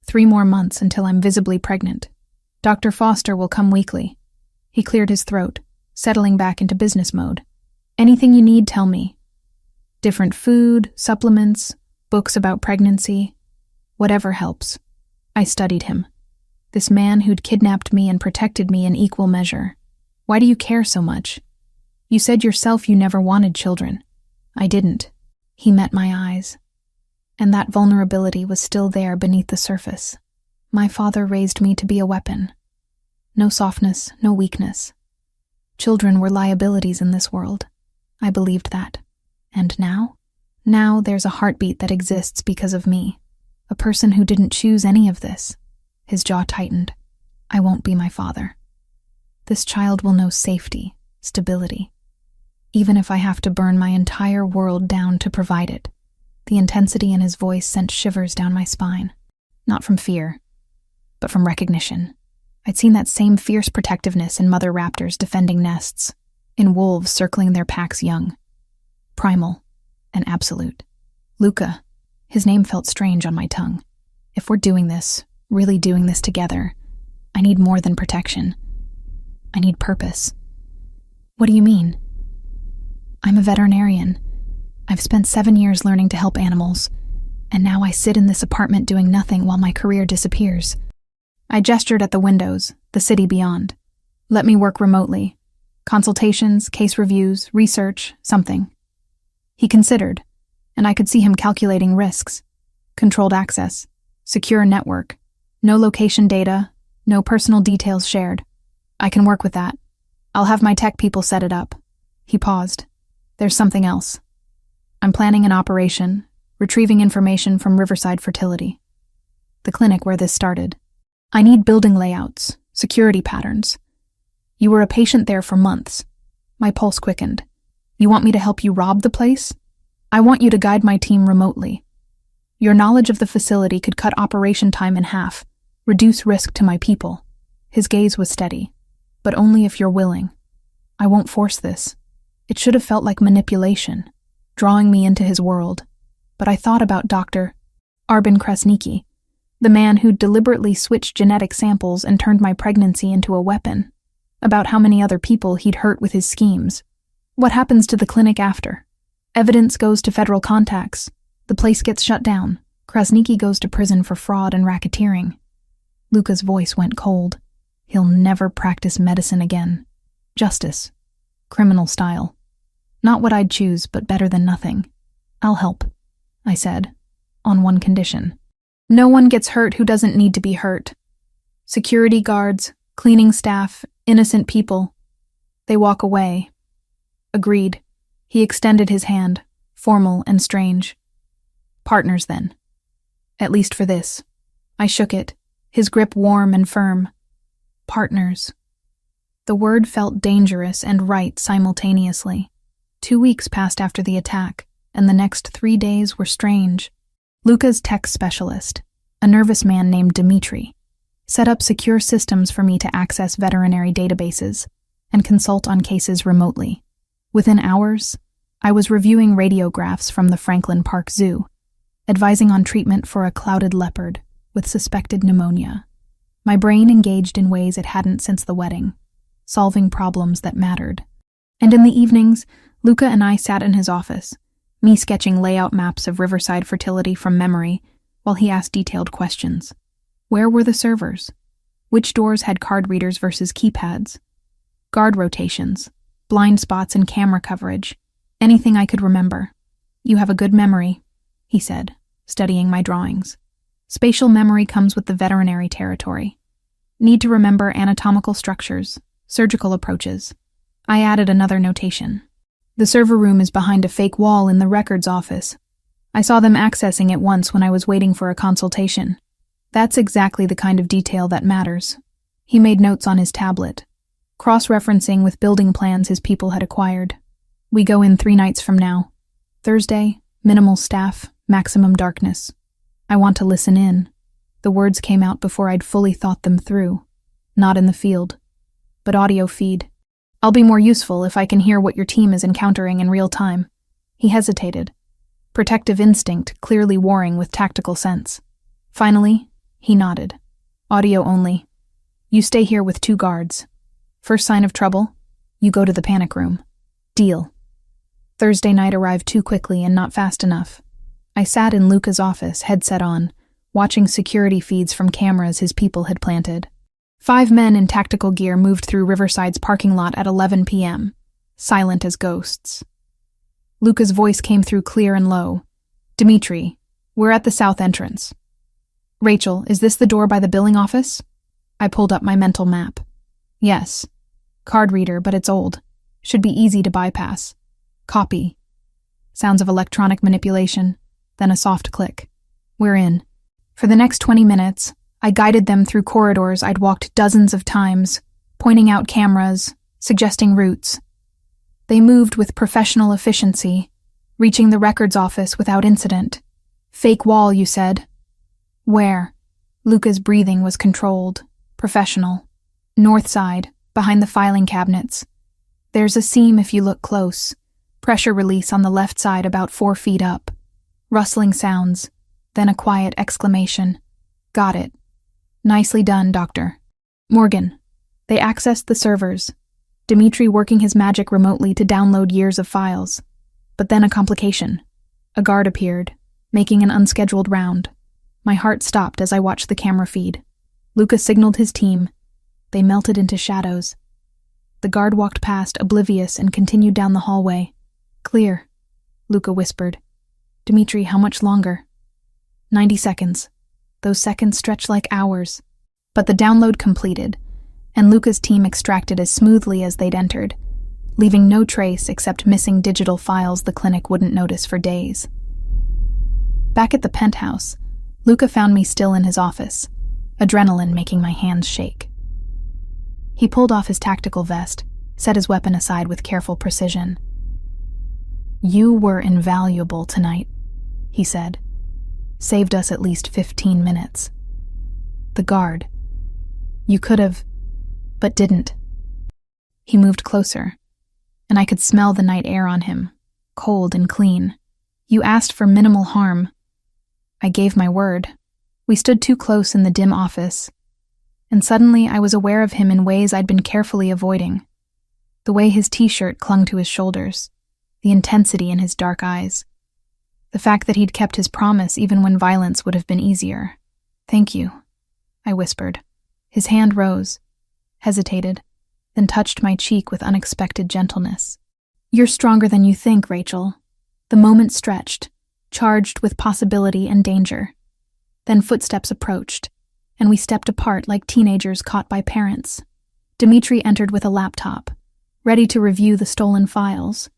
3 more months until I'm visibly pregnant. Dr. Foster will come weekly. He cleared his throat, settling back into business mode. Anything you need, tell me. Different food, supplements, books about pregnancy. Whatever helps. I studied him. This man who'd kidnapped me and protected me in equal measure. Why do you care so much? You said yourself you never wanted children. I didn't. He met my eyes. And that vulnerability was still there beneath the surface. My father raised me to be a weapon. No softness, no weakness. Children were liabilities in this world. I believed that. And now? Now there's a heartbeat that exists because of me. A person who didn't choose any of this. His jaw tightened. I won't be my father. This child will know safety, stability. Even if I have to burn my entire world down to provide it. The intensity in his voice sent shivers down my spine. Not from fear, but from recognition. I'd seen that same fierce protectiveness in mother raptors defending nests, in wolves circling their pack's young. Primal and absolute. Luca. His name felt strange on my tongue. If we're doing this, really doing this together, I need more than protection. I need purpose. What do you mean? I'm a veterinarian. I've spent 7 years learning to help animals, and now I sit in this apartment doing nothing while my career disappears. I gestured at the windows, the city beyond. Let me work remotely. Consultations, case reviews, research, something. He considered, and I could see him calculating risks. Controlled access, secure network, no location data, no personal details shared. I can work with that. I'll have my tech people set it up. He paused. There's something else. I'm planning an operation, retrieving information from Riverside Fertility, the clinic where this started. I need building layouts, security patterns. You were a patient there for months. My pulse quickened. You want me to help you rob the place? I want you to guide my team remotely. Your knowledge of the facility could cut operation time in half, reduce risk to my people. His gaze was steady. But only if you're willing. I won't force this. It should have felt like manipulation, drawing me into his world. But I thought about Dr. Arbin Kresnicki, the man who'd deliberately switched genetic samples and turned my pregnancy into a weapon. About how many other people he'd hurt with his schemes. What happens to the clinic after? Evidence goes to federal contacts. The place gets shut down. Kresnicki goes to prison for fraud and racketeering. Luca's voice went cold. He'll never practice medicine again. Justice. Criminal style. Not what I'd choose, but better than nothing. I'll help, I said, on one condition. No one gets hurt who doesn't need to be hurt. Security guards, cleaning staff, innocent people. They walk away. Agreed. He extended his hand, formal and strange. Partners, then. At least for this. I shook it, his grip warm and firm. Partners. The word felt dangerous and right simultaneously. 2 weeks passed after the attack, and the next 3 days were strange. Luca's tech specialist, a nervous man named Dimitri, set up secure systems for me to access veterinary databases and consult on cases remotely. Within hours, I was reviewing radiographs from the Franklin Park Zoo, advising on treatment for a clouded leopard with suspected pneumonia. My brain engaged in ways it hadn't since the wedding, solving problems that mattered. And in the evenings, Luca and I sat in his office, me sketching layout maps of Riverside Fertility from memory, while he asked detailed questions. Where were the servers? Which doors had card readers versus keypads? Guard rotations, blind spots in camera coverage, anything I could remember. You have a good memory, he said, studying my drawings. Spatial memory comes with the veterinary territory. Need to remember anatomical structures, surgical approaches. I added another notation. The server room is behind a fake wall in the records office. I saw them accessing it once when I was waiting for a consultation. That's exactly the kind of detail that matters. He made notes on his tablet, cross-referencing with building plans his people had acquired. We go in 3 nights from now. Thursday, minimal staff, maximum darkness. I want to listen in. The words came out before I'd fully thought them through. Not in the field, but audio feed. I'll be more useful if I can hear what your team is encountering in real time. He hesitated. Protective instinct clearly warring with tactical sense. Finally, he nodded. Audio only. You stay here with 2 guards. First sign of trouble, you go to the panic room. Deal. Thursday night arrived too quickly and not fast enough. I sat in Luca's office, headset on, watching security feeds from cameras his people had planted. 5 men in tactical gear moved through Riverside's parking lot at 11 p.m., silent as ghosts. Luca's voice came through clear and low. Dimitri, we're at the south entrance. Rachel, is this the door by the billing office? I pulled up my mental map. Yes. Card reader, but it's old. Should be easy to bypass. Copy. Sounds of electronic manipulation. Then a soft click. We're in. For the next 20 minutes, I guided them through corridors I'd walked dozens of times, pointing out cameras, suggesting routes. They moved with professional efficiency, reaching the records office without incident. Fake wall, you said. Where? Luca's breathing was controlled, professional. North side, behind the filing cabinets. There's a seam if you look close. Pressure release on the left side about 4 feet up. Rustling sounds, then a quiet exclamation. Got it. Nicely done, Doctor. Morgan. They accessed the servers, Dimitri working his magic remotely to download years of files. But then a complication. A guard appeared, making an unscheduled round. My heart stopped as I watched the camera feed. Luca signaled his team. They melted into shadows. The guard walked past, oblivious, and continued down the hallway. "Clear," Luca whispered. "Dmitri, how much longer?" 90 seconds. Those seconds stretched like hours. But the download completed, and Luca's team extracted as smoothly as they'd entered, leaving no trace except missing digital files the clinic wouldn't notice for days. Back at the penthouse, Luca found me still in his office, adrenaline making my hands shake. He pulled off his tactical vest, set his weapon aside with careful precision. "You were invaluable tonight," he said. "Saved us at least 15 minutes. The guard. You could have, but didn't." He moved closer, and I could smell the night air on him, cold and clean. "You asked for minimal harm. I gave my word." We stood too close in the dim office, and suddenly I was aware of him in ways I'd been carefully avoiding. The way his t-shirt clung to his shoulders, the intensity in his dark eyes, the fact that he'd kept his promise even when violence would have been easier. "Thank you," I whispered. His hand rose, hesitated, then touched my cheek with unexpected gentleness. "You're stronger than you think, Rachel." The moment stretched, charged with possibility and danger. Then footsteps approached, and we stepped apart like teenagers caught by parents. Dmitri entered with a laptop, ready to review the stolen files.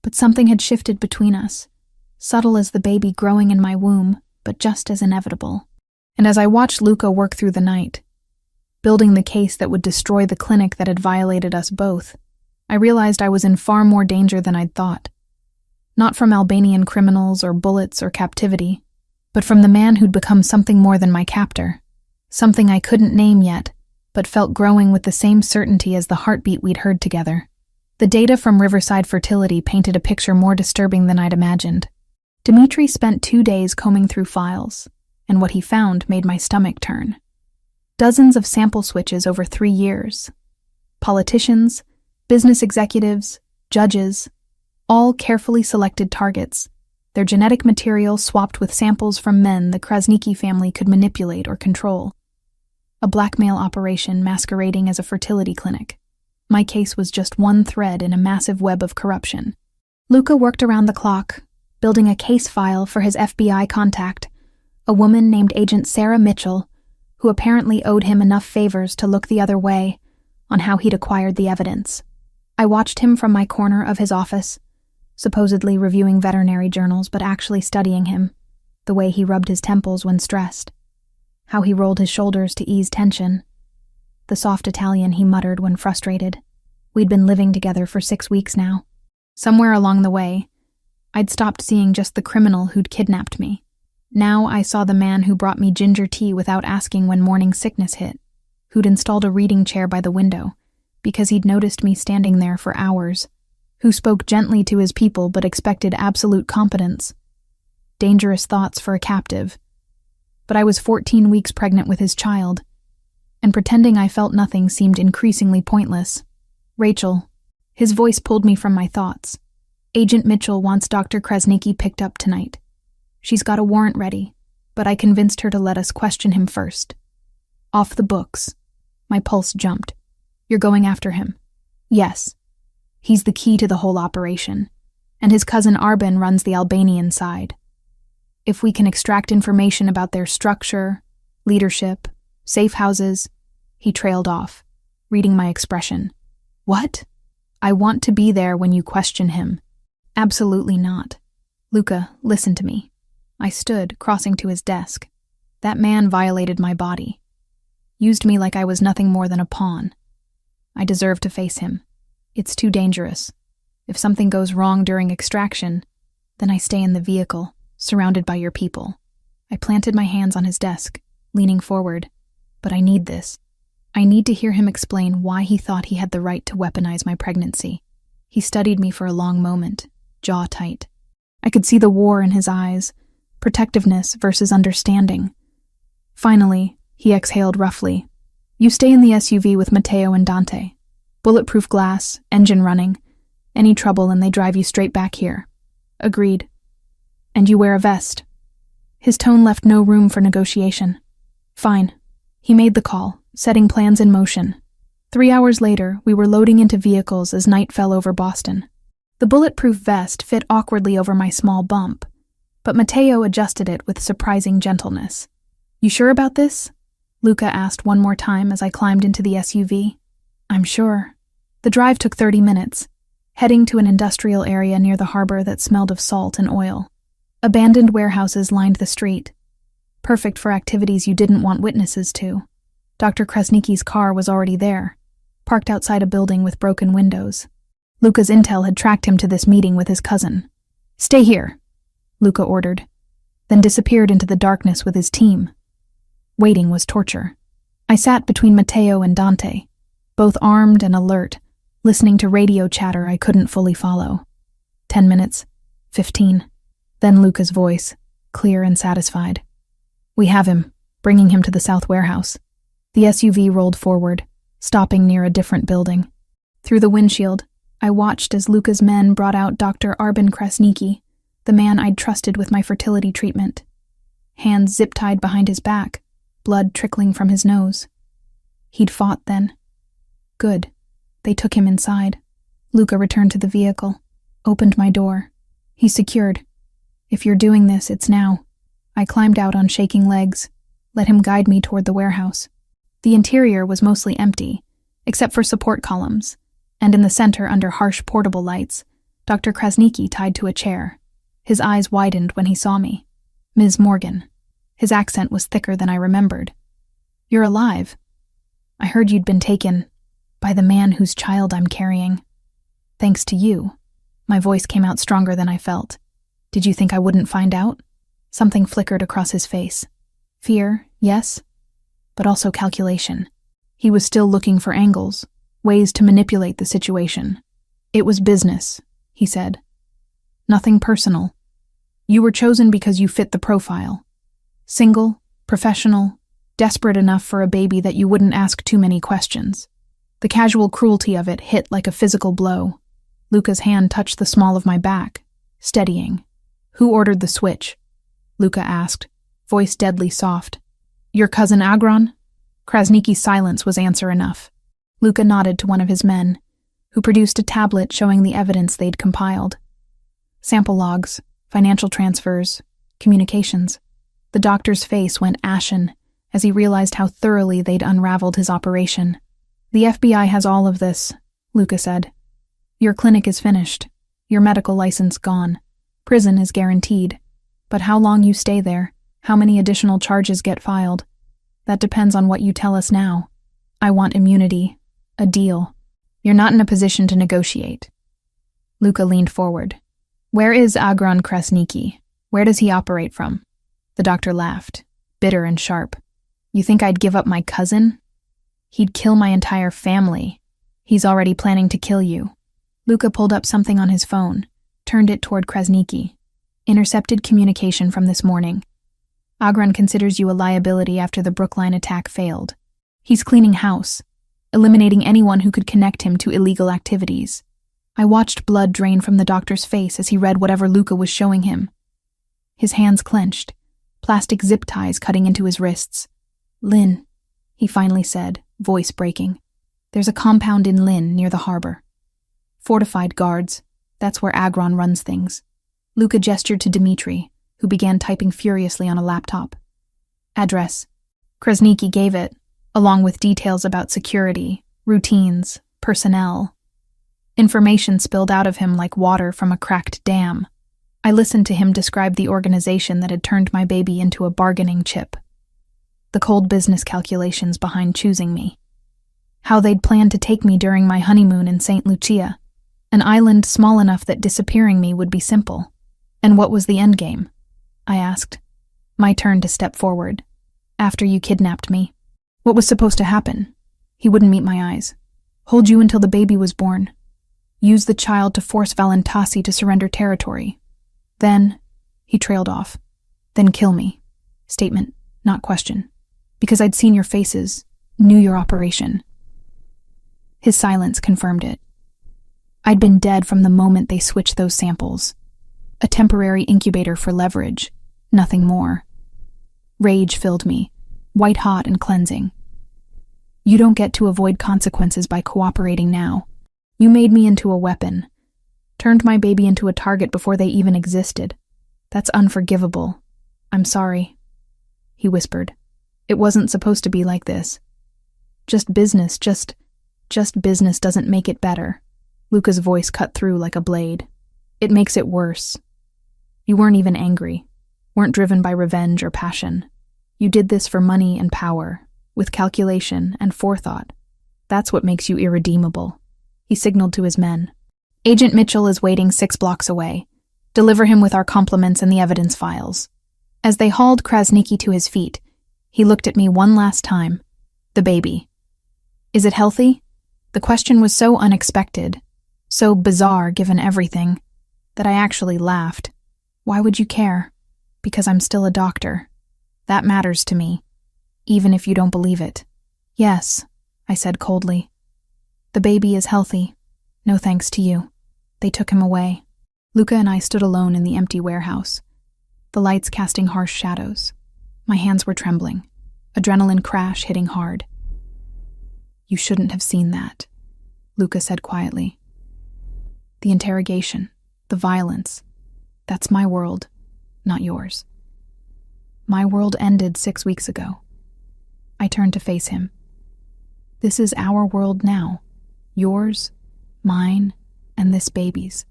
But something had shifted between us, subtle as the baby growing in my womb, but just as inevitable. And as I watched Luca work through the night, building the case that would destroy the clinic that had violated us both, I realized I was in far more danger than I'd thought. Not from Albanian criminals or bullets or captivity, but from the man who'd become something more than my captor. Something I couldn't name yet, but felt growing with the same certainty as the heartbeat we'd heard together. The data from Riverside Fertility painted a picture more disturbing than I'd imagined. Dmitri spent 2 days combing through files, and what he found made my stomach turn. Dozens of sample switches over 3 years. Politicians, business executives, judges, all carefully selected targets, their genetic material swapped with samples from men the Krasniki family could manipulate or control. A blackmail operation masquerading as a fertility clinic. My case was just one thread in a massive web of corruption. Luca worked around the clock, building a case file for his FBI contact, a woman named Agent Sarah Mitchell, who apparently owed him enough favors to look the other way on how he'd acquired the evidence. I watched him from my corner of his office, supposedly reviewing veterinary journals but actually studying him, the way he rubbed his temples when stressed, how he rolled his shoulders to ease tension, the soft Italian he muttered when frustrated. We'd been living together for 6 weeks now. Somewhere along the way, I'd stopped seeing just the criminal who'd kidnapped me. Now I saw the man who brought me ginger tea without asking when morning sickness hit, who'd installed a reading chair by the window because he'd noticed me standing there for hours, who spoke gently to his people but expected absolute competence. Dangerous thoughts for a captive. But I was 14 weeks pregnant with his child, and pretending I felt nothing seemed increasingly pointless. "Rachel," his voice pulled me from my thoughts. "Agent Mitchell wants Dr. Krasniki picked up tonight. She's got a warrant ready, but I convinced her to let us question him first." "Off the books." My pulse jumped. "You're going after him?" "Yes. He's the key to the whole operation, and his cousin Arben runs the Albanian side. If we can extract information about their structure, leadership, safe houses..." He trailed off, reading my expression. "What?" "I want to be there when you question him." "Absolutely not. Luca, listen to me." I stood, crossing to his desk. That man violated my body. Used me like I was nothing more than a pawn. I deserve to face him. It's too dangerous. If something goes wrong during extraction, then I stay in the vehicle, surrounded by your people. I planted my hands on his desk, leaning forward. But I need this. I need to hear him explain why he thought he had the right to weaponize my pregnancy. He studied me for a long moment, jaw tight. I could see the war in his eyes, protectiveness versus understanding. Finally, he exhaled roughly. "You stay in the SUV with Matteo and Dante. Bulletproof glass, engine running. Any trouble and they drive you straight back here." "Agreed." "And you wear a vest." His tone left no room for negotiation. "Fine." He made the call, setting plans in motion. 3 hours later, we were loading into vehicles as night fell over Boston. The bulletproof vest fit awkwardly over my small bump, but Matteo adjusted it with surprising gentleness. "You sure about this?" Luca asked one more time as I climbed into the SUV. "I'm sure." The drive took 30 minutes, heading to an industrial area near the harbor that smelled of salt and oil. Abandoned warehouses lined the street, perfect for activities you didn't want witnesses to. Dr. Krasnicki's car was already there, parked outside a building with broken windows. Luca's intel had tracked him to this meeting with his cousin. "Stay here," Luca ordered, then disappeared into the darkness with his team. Waiting was torture. I sat between Matteo and Dante, both armed and alert, listening to radio chatter I couldn't fully follow. 10 minutes, 15. Then Luca's voice, clear and satisfied. "We have him, bringing him to the South Warehouse." The SUV rolled forward, stopping near a different building. Through the windshield, I watched as Luca's men brought out Dr. Arben Krasnicki, the man I'd trusted with my fertility treatment. Hands zip-tied behind his back, blood trickling from his nose. He'd fought then. Good. They took him inside. Luca returned to the vehicle, opened my door. "He's secured. If you're doing this, it's now." I climbed out on shaking legs, let him guide me toward the warehouse. The interior was mostly empty, except for support columns, and in the center, under harsh portable lights, Dr. Krasnicki tied to a chair. His eyes widened when he saw me. "Ms. Morgan." His accent was thicker than I remembered. "You're alive. I heard you'd been taken by the man whose child I'm carrying. Thanks to you." My voice came out stronger than I felt. "Did you think I wouldn't find out?" Something flickered across his face. Fear, yes, but also calculation. He was still looking for angles, ways to manipulate the situation. "It was business," he said. "Nothing personal. You were chosen because you fit the profile. Single, professional, desperate enough for a baby that you wouldn't ask too many questions." The casual cruelty of it hit like a physical blow. Luca's hand touched the small of my back, steadying. "Who ordered the switch?" Luca asked, voice deadly soft. "Your cousin Agron?" Krasnicki's silence was answer enough. Luca nodded to one of his men, who produced a tablet showing the evidence they'd compiled. Sample logs, financial transfers, communications. The doctor's face went ashen as he realized how thoroughly they'd unraveled his operation. "The FBI has all of this," Luca said. "Your clinic is finished. Your medical license gone. Prison is guaranteed. But how long you stay there, how many additional charges get filed, that depends on what you tell us now. I want immunity. A deal. You're not in a position to negotiate." Luca leaned forward. "Where is Agron Krasnicki? Where does he operate from?" The doctor laughed, bitter and sharp. "You think I'd give up my cousin? He'd kill my entire family. He's already planning to kill you." Luca pulled up something on his phone, turned it toward Krasnicki. "Intercepted communication from this morning. Agron considers you a liability after the Brookline attack failed. He's cleaning house, eliminating anyone who could connect him to illegal activities." I watched blood drain from the doctor's face as he read whatever Luca was showing him. His hands clenched, plastic zip ties cutting into his wrists. "Lynn," he finally said, voice breaking. "There's a compound in Lynn near the harbor. Fortified guards. That's where Agron runs things." Luca gestured to Dmitri, who began typing furiously on a laptop. "Address." Krasnicki gave it, along with details about security, routines, personnel. Information spilled out of him like water from a cracked dam. I listened to him describe the organization that had turned my baby into a bargaining chip. The cold business calculations behind choosing me. How they'd planned to take me during my honeymoon in St. Lucia, an island small enough that disappearing me would be simple. "And what was the endgame?" I asked. My turn to step forward. "After you kidnapped me. What was supposed to happen?" He wouldn't meet my eyes. "Hold you until the baby was born. Use the child to force Valentasi to surrender territory. Then," he trailed off, "then kill me." Statement, not question. Because I'd seen your faces, knew your operation. His silence confirmed it. I'd been dead from the moment they switched those samples. A temporary incubator for leverage, nothing more. Rage filled me, white-hot and cleansing. You don't get to avoid consequences by cooperating now. You made me into a weapon. Turned my baby into a target before they even existed. That's unforgivable. I'm sorry," he whispered. "It wasn't supposed to be like this. Just business doesn't make it better." Luca's voice cut through like a blade. "It makes it worse. You weren't even angry, weren't driven by revenge or passion. You did this for money and power, with calculation and forethought. That's what makes you irredeemable." He signaled to his men. "Agent Mitchell is waiting 6 blocks away. Deliver him with our compliments and the evidence files." As they hauled Krasniki to his feet, he looked at me one last time. "The baby. Is it healthy?" The question was so unexpected, so bizarre given everything, that I actually laughed. "Why would you care?" "Because I'm still a doctor. That matters to me, even if you don't believe it." "Yes," I said coldly. "The baby is healthy. No thanks to you." They took him away. Luca and I stood alone in the empty warehouse, the lights casting harsh shadows. My hands were trembling, adrenaline crash hitting hard. "You shouldn't have seen that," Luca said quietly. "The interrogation, the violence, that's my world, not yours. My world ended 6 weeks ago." I turned to face him. "This is our world now. Yours, mine, and this baby's.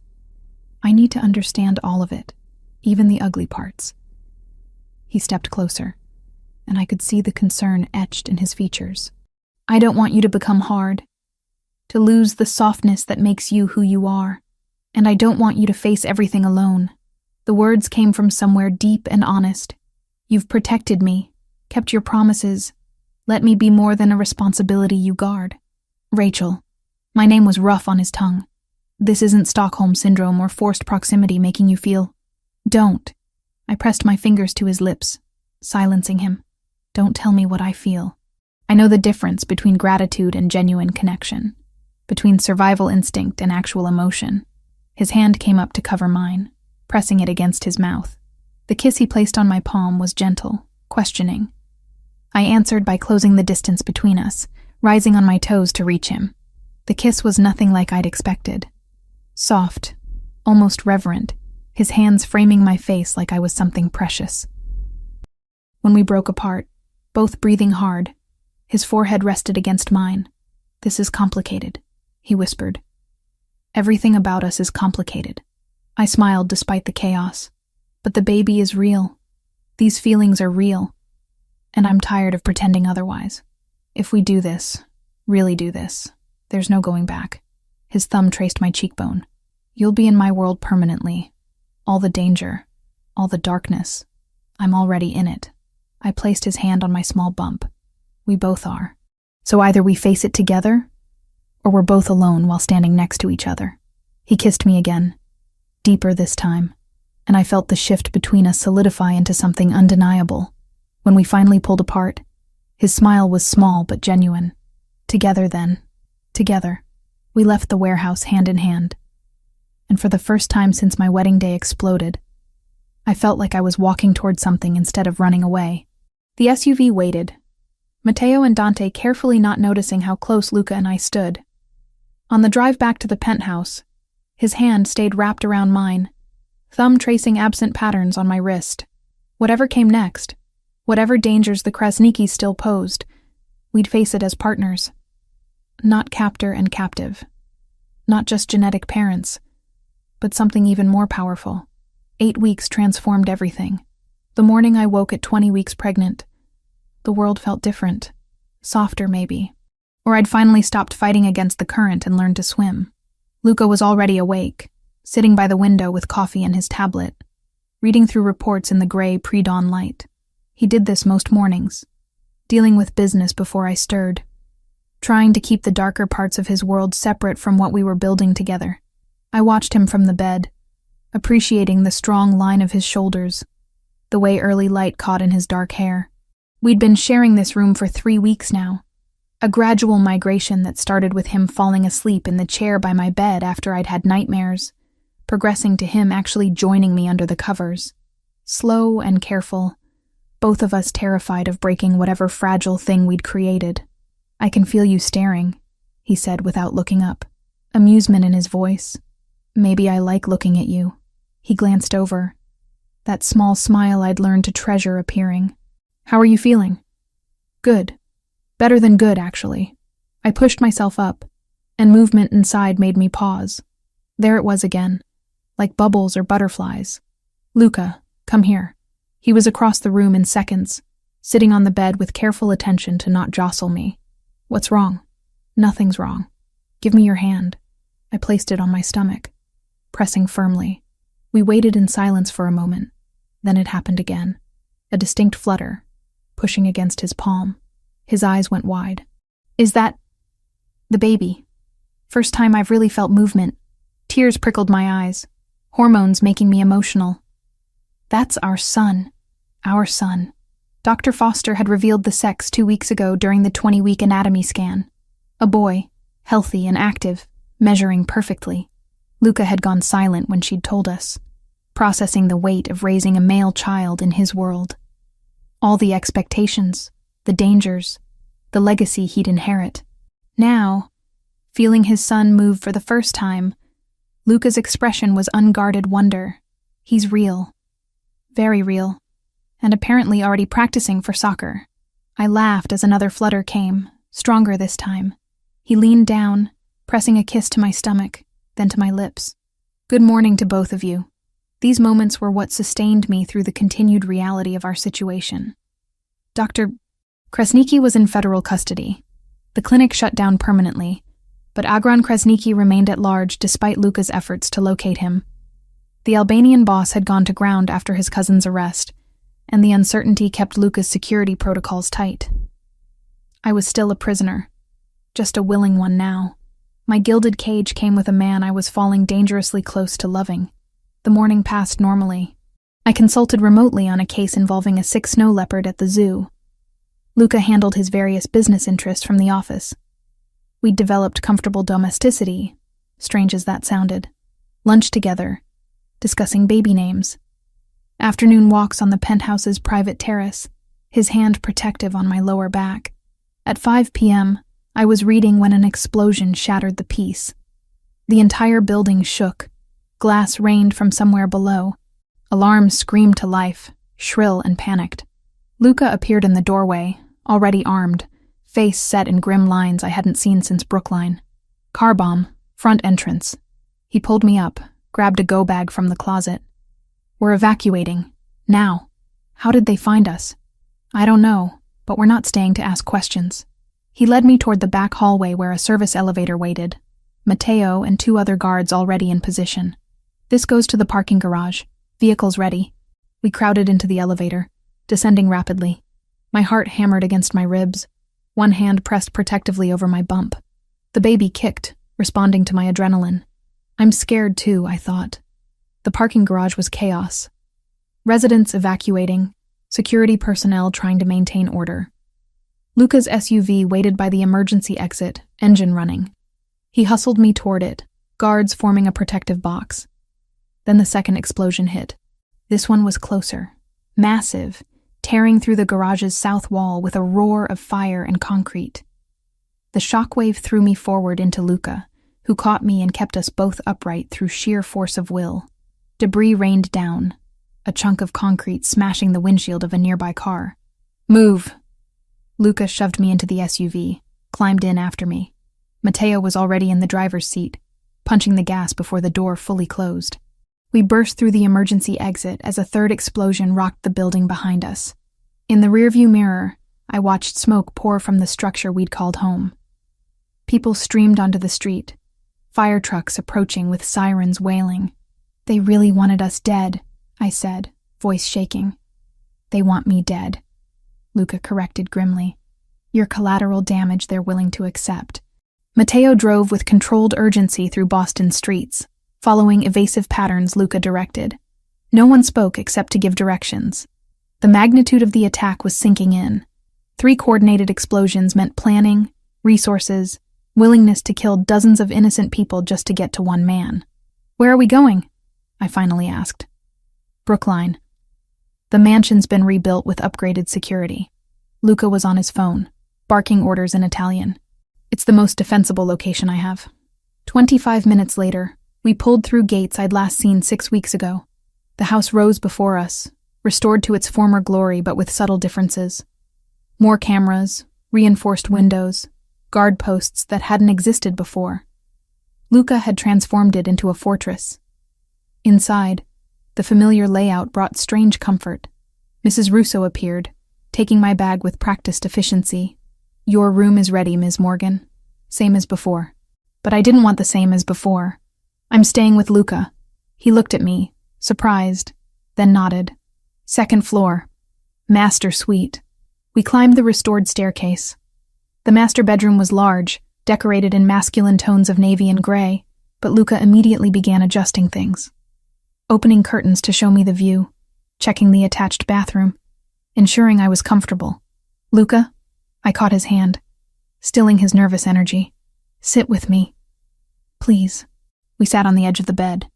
I need to understand all of it, even the ugly parts." He stepped closer, and I could see the concern etched in his features. "I don't want you to become hard, to lose the softness that makes you who you are, and I don't want you to face everything alone." The words came from somewhere deep and honest. "You've protected me, kept your promises. Let me be more than a responsibility you guard." "Rachel," my name was rough on his tongue. "This isn't Stockholm Syndrome or forced proximity making you feel—" "Don't." I pressed my fingers to his lips, silencing him. "Don't tell me what I feel. I know the difference between gratitude and genuine connection, between survival instinct and actual emotion." His hand came up to cover mine, pressing it against his mouth. The kiss he placed on my palm was gentle, questioning. I answered by closing the distance between us, rising on my toes to reach him. The kiss was nothing like I'd expected. Soft, almost reverent, his hands framing my face like I was something precious. When we broke apart, both breathing hard, his forehead rested against mine. "This is complicated," he whispered. "Everything about us is complicated." I smiled despite the chaos. "But the baby is real. These feelings are real. And I'm tired of pretending otherwise. If we do this, really do this, there's no going back." His thumb traced my cheekbone. "You'll be in my world permanently. All the danger, all the darkness, I'm already in it." I placed his hand on my small bump. "We both are. So either we face it together, or we're both alone while standing next to each other." He kissed me again, deeper this time, and I felt the shift between us solidify into something undeniable. When we finally pulled apart, his smile was small but genuine. Together then, together. We left the warehouse hand in hand, and for the first time since my wedding day exploded, I felt like I was walking toward something instead of running away. The SUV waited, Matteo and Dante carefully not noticing how close Luca and I stood. On the drive back to the penthouse, his hand stayed wrapped around mine, thumb tracing absent patterns on my wrist. Whatever came next, whatever dangers the Krasnikis still posed, we'd face it as partners. Not captor and captive. Not just genetic parents, but something even more powerful. 8 weeks transformed everything. The morning I woke at 20 weeks pregnant, the world felt different, softer maybe. Or I'd finally stopped fighting against the current and learned to swim. Luca was already awake, sitting by the window with coffee and his tablet, reading through reports in the gray pre-dawn light. He did this most mornings, dealing with business before I stirred, trying to keep the darker parts of his world separate from what we were building together. I watched him from the bed, appreciating the strong line of his shoulders, the way early light caught in his dark hair. We'd been sharing this room for 3 weeks now, a gradual migration that started with him falling asleep in the chair by my bed after I'd had nightmares, progressing to him actually joining me under the covers. Slow and careful, both of us terrified of breaking whatever fragile thing we'd created. I can feel you staring, he said without looking up, amusement in his voice. Maybe I like looking at you. He glanced over, that small smile I'd learned to treasure appearing. How are you feeling? Good. Better than good, actually. I pushed myself up, and movement inside made me pause. There it was again, like bubbles or butterflies. Luca, come here. He was across the room in seconds, sitting on the bed with careful attention to not jostle me. What's wrong? Nothing's wrong. Give me your hand. I placed it on my stomach, pressing firmly. We waited in silence for a moment. Then it happened again. A distinct flutter, pushing against his palm. His eyes went wide. Is that the baby? First time I've really felt movement. Tears prickled my eyes, hormones making me emotional. That's our son. Our son. Dr. Foster had revealed the sex 2 weeks ago during the 20-week anatomy scan. A boy, healthy and active, measuring perfectly. Luca had gone silent when she'd told us, processing the weight of raising a male child in his world. All the expectations, the dangers, the legacy he'd inherit. Now, feeling his son move for the first time, Luca's expression was unguarded wonder. He's real. Very real. And apparently already practicing for soccer. I laughed as another flutter came, stronger this time. He leaned down, pressing a kiss to my stomach, then to my lips. Good morning to both of you. These moments were what sustained me through the continued reality of our situation. Dr. Krasniki was in federal custody. The clinic shut down permanently, but Agron Krasniki remained at large despite Luca's efforts to locate him. The Albanian boss had gone to ground after his cousin's arrest, and the uncertainty kept Luca's security protocols tight. I was still a prisoner, just a willing one now. My gilded cage came with a man I was falling dangerously close to loving. The morning passed normally. I consulted remotely on a case involving a sick snow leopard at the zoo. Luca handled his various business interests from the office. We'd developed comfortable domesticity, strange as that sounded. Lunch together, discussing baby names. Afternoon walks on the penthouse's private terrace, his hand protective on my lower back. At 5 p.m., I was reading when an explosion shattered the peace. The entire building shook. Glass rained from somewhere below. Alarms screamed to life, shrill and panicked. Luca appeared in the doorway, already armed, face set in grim lines I hadn't seen since Brookline. Car bomb, front entrance. He pulled me up, grabbed a go bag from the closet. We're evacuating. Now. How did they find us? I don't know, but we're not staying to ask questions. He led me toward the back hallway where a service elevator waited. Matteo and 2 other guards already in position. This goes to the parking garage. Vehicles ready. We crowded into the elevator, descending rapidly. My heart hammered against my ribs. One hand pressed protectively over my bump. The baby kicked, responding to my adrenaline. I'm scared too, I thought. The parking garage was chaos. Residents evacuating, security personnel trying to maintain order. Luca's SUV waited by the emergency exit, engine running. He hustled me toward it, guards forming a protective box. Then the second explosion hit. This one was closer, massive, tearing through the garage's south wall with a roar of fire and concrete. The shockwave threw me forward into Luca, who caught me and kept us both upright through sheer force of will. Debris rained down, a chunk of concrete smashing the windshield of a nearby car. Move! Luca shoved me into the SUV, climbed in after me. Matteo was already in the driver's seat, punching the gas before the door fully closed. We burst through the emergency exit as a third explosion rocked the building behind us. In the rearview mirror, I watched smoke pour from the structure we'd called home. People streamed onto the street, fire trucks approaching with sirens wailing. They really wanted us dead, I said, voice shaking. They want me dead, Luca corrected grimly. You're collateral damage they're willing to accept. Matteo drove with controlled urgency through Boston streets, following evasive patterns Luca directed. No one spoke except to give directions. The magnitude of the attack was sinking in. 3 coordinated explosions meant planning, resources, willingness to kill dozens of innocent people just to get to one man. Where are we going? I finally asked. Brookline. The mansion's been rebuilt with upgraded security. Luca was on his phone, barking orders in Italian. It's the most defensible location I have. 25 minutes later, we pulled through gates I'd last seen 6 weeks ago. The house rose before us, restored to its former glory but with subtle differences. More cameras, reinforced windows, guard posts that hadn't existed before. Luca had transformed it into a fortress. Inside, the familiar layout brought strange comfort. Mrs. Russo appeared, taking my bag with practiced efficiency. "Your room is ready, Ms. Morgan. Same as before." But I didn't want the same as before. "I'm staying with Luca." He looked at me, surprised, then nodded. "Second floor. Master suite." We climbed the restored staircase. The master bedroom was large, decorated in masculine tones of navy and gray, but Luca immediately began adjusting things. Opening curtains to show me the view, checking the attached bathroom, ensuring I was comfortable. "Luca?" I caught his hand, stilling his nervous energy. "Sit with me. Please." We sat on the edge of the bed,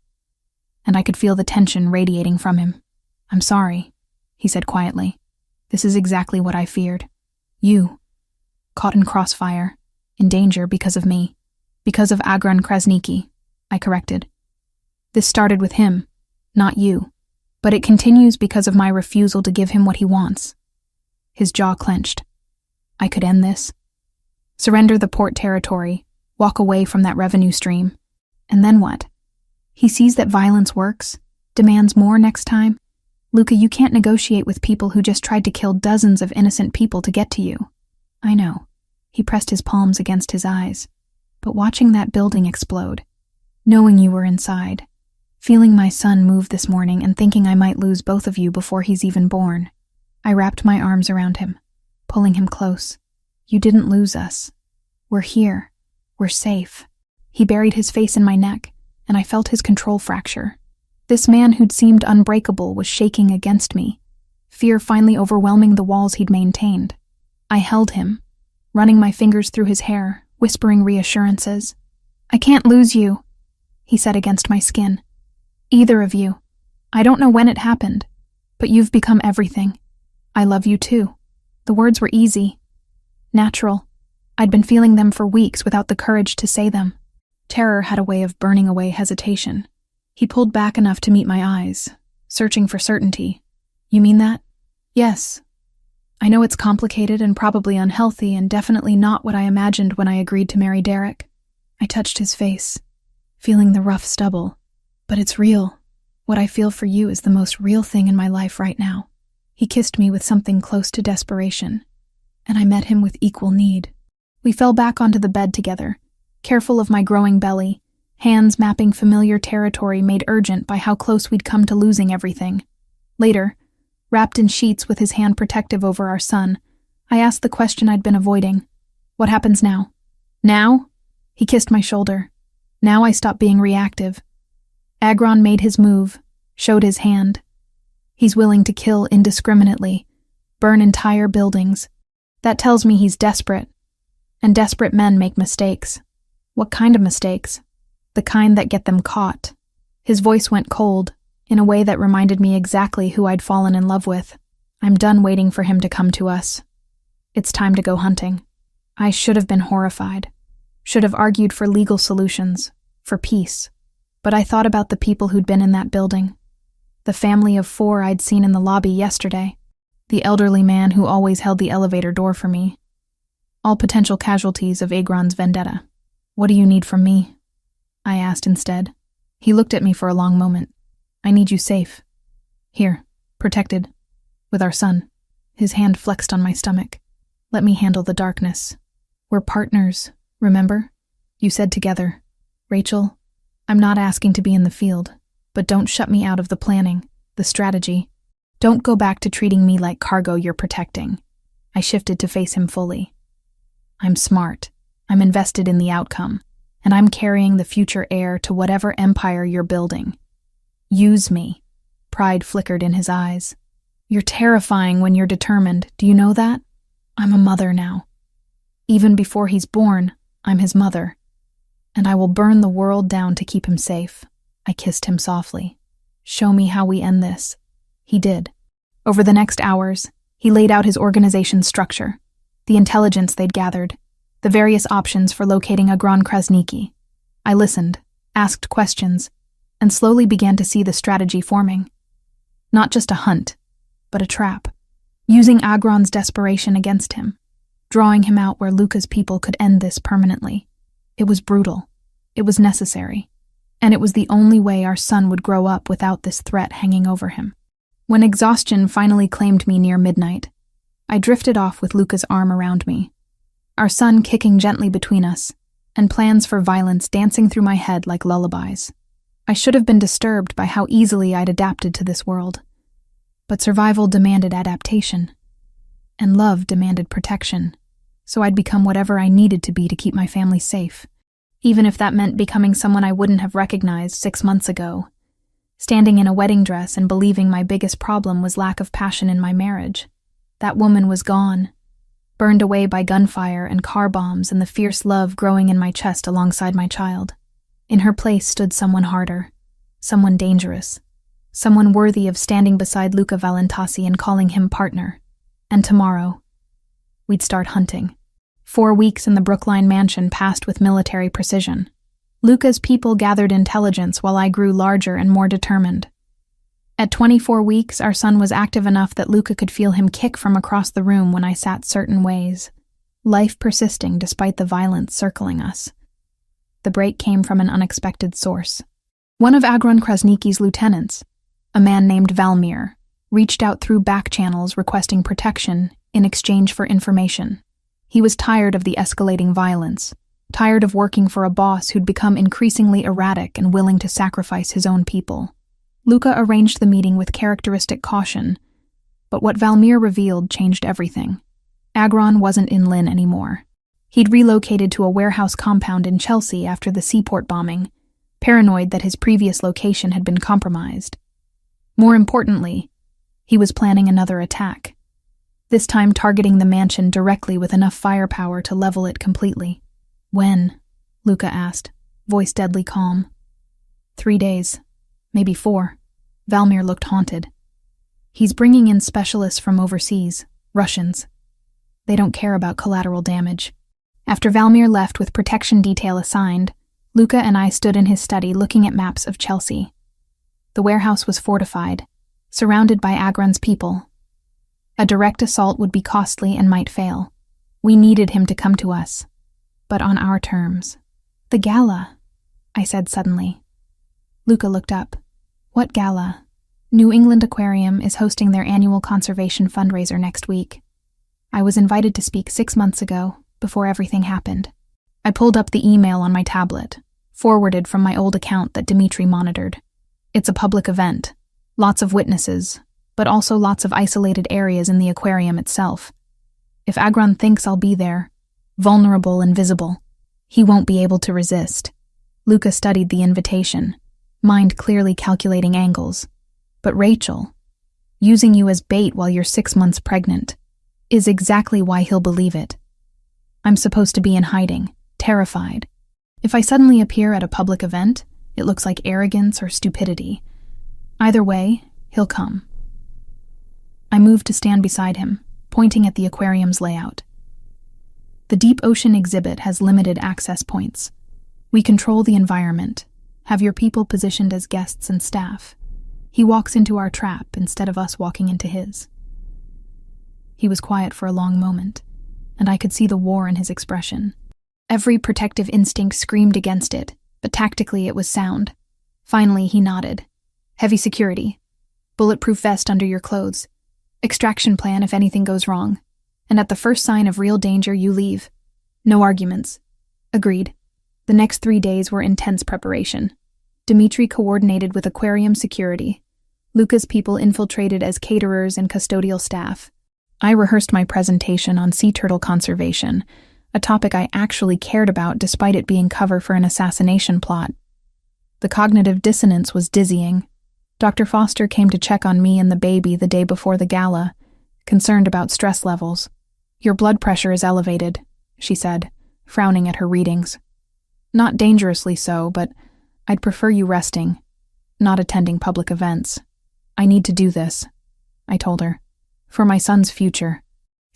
and I could feel the tension radiating from him. "I'm sorry," he said quietly. "This is exactly what I feared. You, caught in crossfire, in danger because of me, because of Agron Krasniki," I corrected. "This started with him, not you, but it continues because of my refusal to give him what he wants." His jaw clenched. I could end this. Surrender the port territory, walk away from that revenue stream. And then what? He sees that violence works, demands more next time. "Luca, you can't negotiate with people who just tried to kill dozens of innocent people to get to you." "I know." He pressed his palms against his eyes. "But watching that building explode, knowing you were inside, feeling my son move this morning and thinking I might lose both of you before he's even born." I wrapped my arms around him, pulling him close. "You didn't lose us. We're here. We're safe." He buried his face in my neck, and I felt his control fracture. This man who'd seemed unbreakable was shaking against me, fear finally overwhelming the walls he'd maintained. I held him, running my fingers through his hair, whispering reassurances. "I can't lose you," he said against my skin. "Either of you. I don't know when it happened, but you've become everything. I love you too." The words were easy, natural. I'd been feeling them for weeks without the courage to say them. Terror had a way of burning away hesitation. He pulled back enough to meet my eyes, searching for certainty. "You mean that?" "Yes. I know it's complicated and probably unhealthy and definitely not what I imagined when I agreed to marry Derek." I touched his face, feeling the rough stubble. "But it's real. What I feel for you is the most real thing in my life right now." He kissed me with something close to desperation, and I met him with equal need. We fell back onto the bed together, careful of my growing belly, hands mapping familiar territory made urgent by how close we'd come to losing everything. Later, wrapped in sheets with his hand protective over our son, I asked the question I'd been avoiding. "What happens now?" "Now?" He kissed my shoulder. "Now I stop being reactive." Agron made his move, showed his hand. He's willing to kill indiscriminately, burn entire buildings. That tells me he's desperate. And desperate men make mistakes. What kind of mistakes? The kind that get them caught. His voice went cold, in a way that reminded me exactly who I'd fallen in love with. I'm done waiting for him to come to us. It's time to go hunting. I should have been horrified. Should have argued for legal solutions, for peace. But I thought about the people who'd been in that building. The family of 4 I'd seen in the lobby yesterday. The elderly man who always held the elevator door for me. All potential casualties of Agron's vendetta. "What do you need from me?" I asked instead. He looked at me for a long moment. "I need you safe. Here, protected. With our son." His hand flexed on my stomach. "Let me handle the darkness. We're partners, remember? You said together. Rachel, I'm not asking to be in the field, but don't shut me out of the planning, the strategy. Don't go back to treating me like cargo you're protecting." I shifted to face him fully. "I'm smart. I'm invested in the outcome, and I'm carrying the future heir to whatever empire you're building. Use me." Pride flickered in his eyes. "You're terrifying when you're determined. Do you know that? I'm a mother now. Even before he's born, I'm his mother. And I will burn the world down to keep him safe." I kissed him softly. "Show me how we end this." He did. Over the next hours, he laid out his organization's structure. the intelligence they'd gathered, the various options for locating Agron Krasniki. I listened, asked questions, and slowly began to see the strategy forming. Not just a hunt, but a trap, using Agron's desperation against him, drawing him out where Luca's people could end this permanently. It was brutal. It was necessary. And it was the only way our son would grow up without this threat hanging over him. When exhaustion finally claimed me near midnight, I drifted off with Luca's arm around me, our son kicking gently between us, and plans for violence dancing through my head like lullabies. I should have been disturbed by how easily I'd adapted to this world. But survival demanded adaptation, and love demanded protection, so I'd become whatever I needed to be to keep my family safe, even if that meant becoming someone I wouldn't have recognized 6 months ago, standing in a wedding dress and believing my biggest problem was lack of passion in my marriage. That woman was gone, burned away by gunfire and car bombs and the fierce love growing in my chest alongside my child. In her place stood someone harder, someone dangerous, someone worthy of standing beside Luca Valentasi and calling him partner. And tomorrow, we'd start hunting. 4 weeks in the Brookline mansion passed with military precision. Luca's people gathered intelligence while I grew larger and more determined. At 24 weeks, our son was active enough that Luca could feel him kick from across the room when I sat certain ways, life persisting despite the violence circling us. The break came from an unexpected source. One of Agron Krasniki's lieutenants, a man named Valmir, reached out through back channels requesting protection in exchange for information. He was tired of the escalating violence, tired of working for a boss who'd become increasingly erratic and willing to sacrifice his own people. Luca arranged the meeting with characteristic caution, but what Valmir revealed changed everything. Agron wasn't in Lynn anymore. He'd relocated to a warehouse compound in Chelsea after the seaport bombing, paranoid that his previous location had been compromised. More importantly, he was planning another attack, this time targeting the mansion directly with enough firepower to level it completely. When? Luca asked, voice deadly calm. 3 days, maybe 4. Valmir looked haunted. He's bringing in specialists from overseas, Russians. They don't care about collateral damage. After Valmir left with protection detail assigned, Luca and I stood in his study looking at maps of Chelsea. The warehouse was fortified, surrounded by Agron's people. A direct assault would be costly and might fail. We needed him to come to us, but on our terms. The gala, I said suddenly. Luca looked up. What gala? New England Aquarium is hosting their annual conservation fundraiser next week. I was invited to speak 6 months ago, before everything happened. I pulled up the email on my tablet, forwarded from my old account that Dimitri monitored. It's a public event, lots of witnesses, but also lots of isolated areas in the aquarium itself. If Agron thinks I'll be there, vulnerable and visible, he won't be able to resist. Luca studied the invitation, mind clearly calculating angles. But Rachel, using you as bait while you're 6 months pregnant, is exactly why he'll believe it. I'm supposed to be in hiding, terrified. If I suddenly appear at a public event, it looks like arrogance or stupidity. Either way, he'll come. I moved to stand beside him, pointing at the aquarium's layout. The deep ocean exhibit has limited access points. We control the environment, have your people positioned as guests and staff. He walks into our trap instead of us walking into his. He was quiet for a long moment, and I could see the war in his expression. Every protective instinct screamed against it, but tactically it was sound. Finally, he nodded. Heavy security. Bulletproof vest under your clothes. Extraction plan if anything goes wrong. And at the first sign of real danger, you leave. No arguments. Agreed. The next 3 days were intense preparation. Dimitri coordinated with aquarium security. Luca's people infiltrated as caterers and custodial staff. I rehearsed my presentation on sea turtle conservation, a topic I actually cared about despite it being cover for an assassination plot. The cognitive dissonance was dizzying. Dr. Foster came to check on me and the baby the day before the gala, concerned about stress levels. Your blood pressure is elevated, she said, frowning at her readings. Not dangerously so, but I'd prefer you resting, not attending public events. I need to do this, I told her, for my son's future.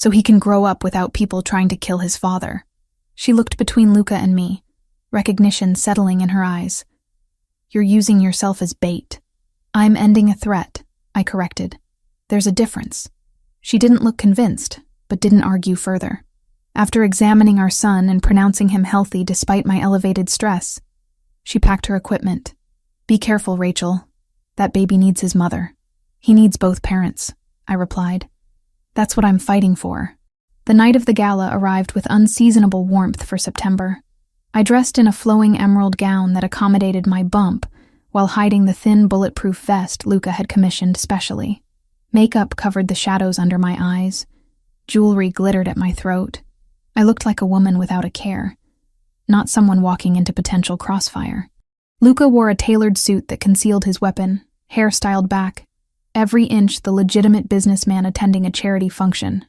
so he can grow up without people trying to kill his father. She looked between Luca and me, recognition settling in her eyes. You're using yourself as bait. I'm ending a threat, I corrected. There's a difference. She didn't look convinced, but didn't argue further. After examining our son and pronouncing him healthy despite my elevated stress, she packed her equipment. Be careful, Rachel. That baby needs his mother. He needs both parents, I replied. That's what I'm fighting for. The night of the gala arrived with unseasonable warmth for September. I dressed in a flowing emerald gown that accommodated my bump while hiding the thin bulletproof vest Luca had commissioned specially. Makeup covered the shadows under my eyes. Jewelry glittered at my throat. I looked like a woman without a care, not someone walking into potential crossfire. Luca wore a tailored suit that concealed his weapon, hair styled back, every inch the legitimate businessman attending a charity function.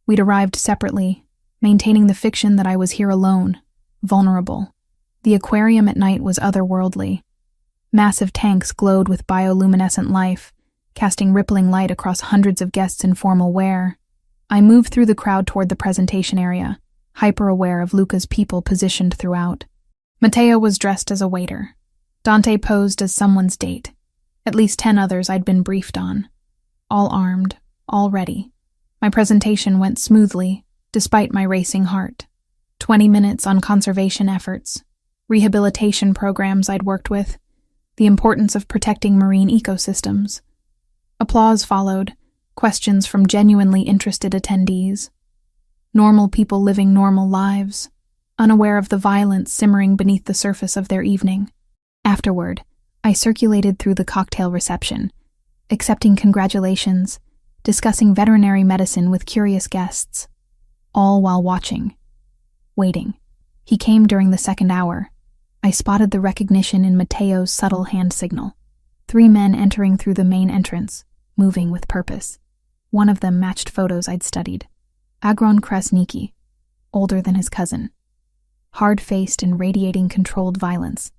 We'd arrived separately, maintaining the fiction that I was here alone, vulnerable. The aquarium at night was otherworldly. Massive tanks glowed with bioluminescent life, casting rippling light across hundreds of guests in formal wear. I moved through the crowd toward the presentation area, hyper-aware of Luca's people positioned throughout. Matteo was dressed as a waiter. Dante posed as someone's date. At least 10 others I'd been briefed on. All armed, all ready. My presentation went smoothly, despite my racing heart. 20 minutes on conservation efforts, rehabilitation programs I'd worked with, the importance of protecting marine ecosystems. Applause followed, questions from genuinely interested attendees. Normal people living normal lives, unaware of the violence simmering beneath the surface of their evening. Afterward, I circulated through the cocktail reception, accepting congratulations, discussing veterinary medicine with curious guests, all while watching. Waiting. He came during the second hour. I spotted the recognition in Matteo's subtle hand signal. 3 men entering through the main entrance, moving with purpose. One of them matched photos I'd studied. Agron Krasniki, older than his cousin. Hard-faced and radiating controlled violence.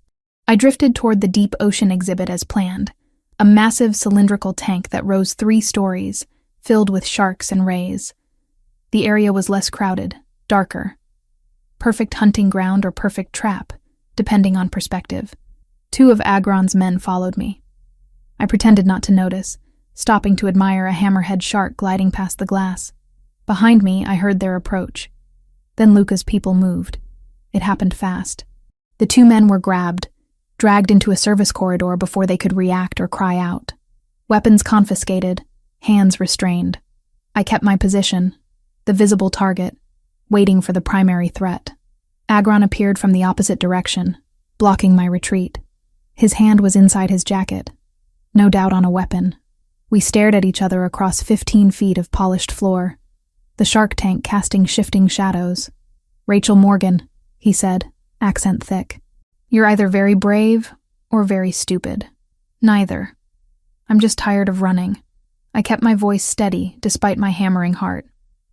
I drifted toward the deep ocean exhibit as planned, a massive cylindrical tank that rose 3 stories, filled with sharks and rays. The area was less crowded, darker. Perfect hunting ground or perfect trap, depending on perspective. 2 of Agron's men followed me. I pretended not to notice, stopping to admire a hammerhead shark gliding past the glass. Behind me, I heard their approach. Then Luca's people moved. It happened fast. The 2 men were grabbed, dragged into a service corridor before they could react or cry out. Weapons confiscated, hands restrained. I kept my position, the visible target, waiting for the primary threat. Agron appeared from the opposite direction, blocking my retreat. His hand was inside his jacket, no doubt on a weapon. We stared at each other across 15 feet of polished floor, the shark tank casting shifting shadows. Rachel Morgan, he said, accent thick. You're either very brave or very stupid. Neither. I'm just tired of running. I kept my voice steady despite my hammering heart.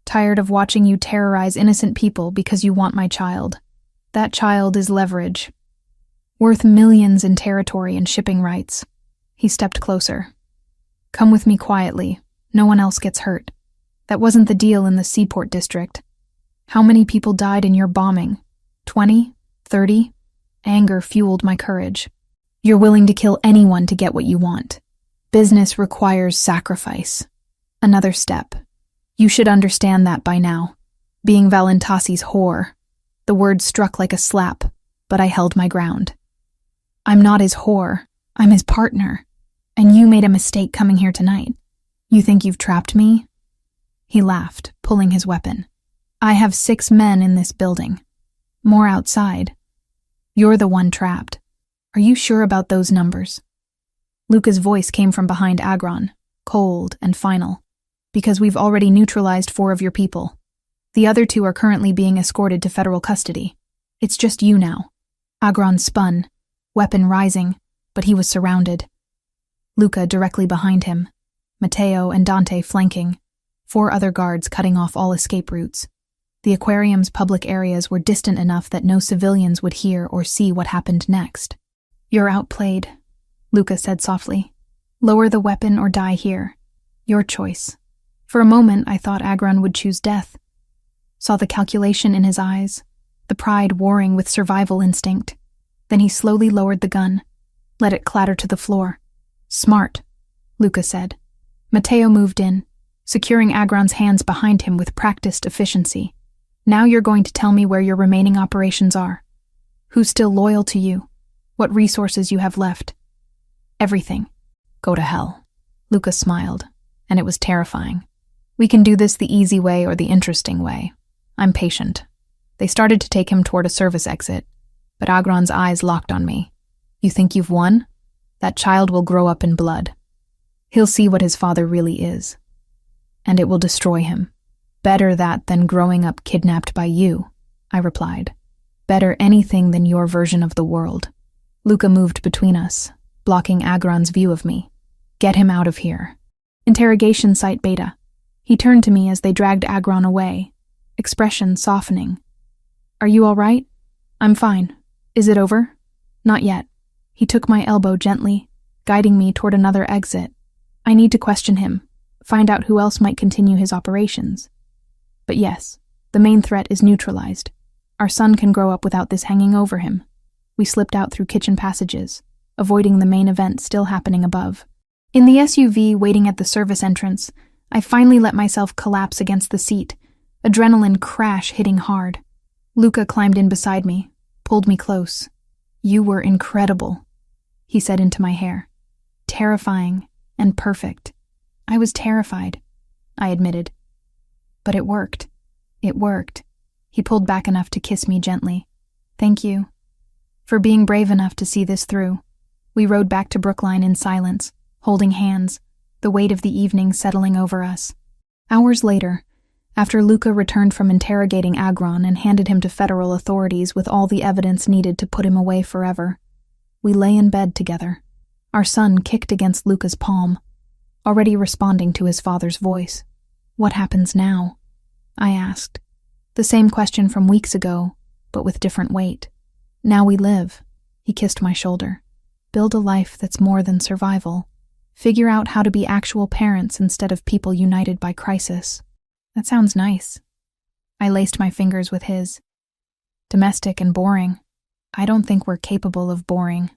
Tired of watching you terrorize innocent people because you want my child. That child is leverage. Worth millions in territory and shipping rights. He stepped closer. Come with me quietly. No one else gets hurt. That wasn't the deal in the Seaport District. How many people died in your bombing? 20? 30? Anger fueled my courage. You're willing to kill anyone to get what you want. Business requires sacrifice. Another step. You should understand that by now. Being Valentasi's whore. The word struck like a slap, but I held my ground. I'm not his whore. I'm his partner. And you made a mistake coming here tonight. You think you've trapped me? He laughed, pulling his weapon. I have 6 men in this building. More outside. You're the one trapped. Are you sure about those numbers? Luca's voice came from behind Agron, cold and final. Because we've already neutralized 4 of your people. The other 2 are currently being escorted to federal custody. It's just you now. Agron spun, weapon rising, but he was surrounded. Luca directly behind him, Matteo and Dante flanking, 4 other guards cutting off all escape routes. The aquarium's public areas were distant enough that no civilians would hear or see what happened next. You're outplayed, Luca said softly. Lower the weapon or die here. Your choice. For a moment, I thought Agron would choose death. Saw the calculation in his eyes, the pride warring with survival instinct. Then he slowly lowered the gun, let it clatter to the floor. Smart, Luca said. Matteo moved in, securing Agron's hands behind him with practiced efficiency. Now you're going to tell me where your remaining operations are. Who's still loyal to you? What resources you have left? Everything. Go to hell. Luca smiled, and it was terrifying. We can do this the easy way or the interesting way. I'm patient. They started to take him toward a service exit, but Agron's eyes locked on me. You think you've won? That child will grow up in blood. He'll see what his father really is. And it will destroy him. Better that than growing up kidnapped by you, I replied. Better anything than your version of the world. Luca moved between us, blocking Agron's view of me. Get him out of here. Interrogation site beta. He turned to me as they dragged Agron away, expression softening. Are you all right? I'm fine. Is it over? Not yet. He took my elbow gently, guiding me toward another exit. I need to question him, find out who else might continue his operations. But yes, the main threat is neutralized. Our son can grow up without this hanging over him. We slipped out through kitchen passages, avoiding the main event still happening above. In the SUV waiting at the service entrance, I finally let myself collapse against the seat, adrenaline crash hitting hard. Luca climbed in beside me, pulled me close. You were incredible, he said into my hair. Terrifying and perfect. I was terrified, I admitted. But it worked. It worked. He pulled back enough to kiss me gently. Thank you. For being brave enough to see this through. We rode back to Brookline in silence, holding hands, the weight of the evening settling over us. Hours later, after Luca returned from interrogating Agron and handed him to federal authorities with all the evidence needed to put him away forever, we lay in bed together. Our son kicked against Luca's palm, already responding to his father's voice. What happens now? I asked. The same question from weeks ago, but with different weight. Now we live. He kissed my shoulder. Build a life that's more than survival. Figure out how to be actual parents instead of people united by crisis. That sounds nice. I laced my fingers with his. Domestic and boring. I don't think we're capable of boring.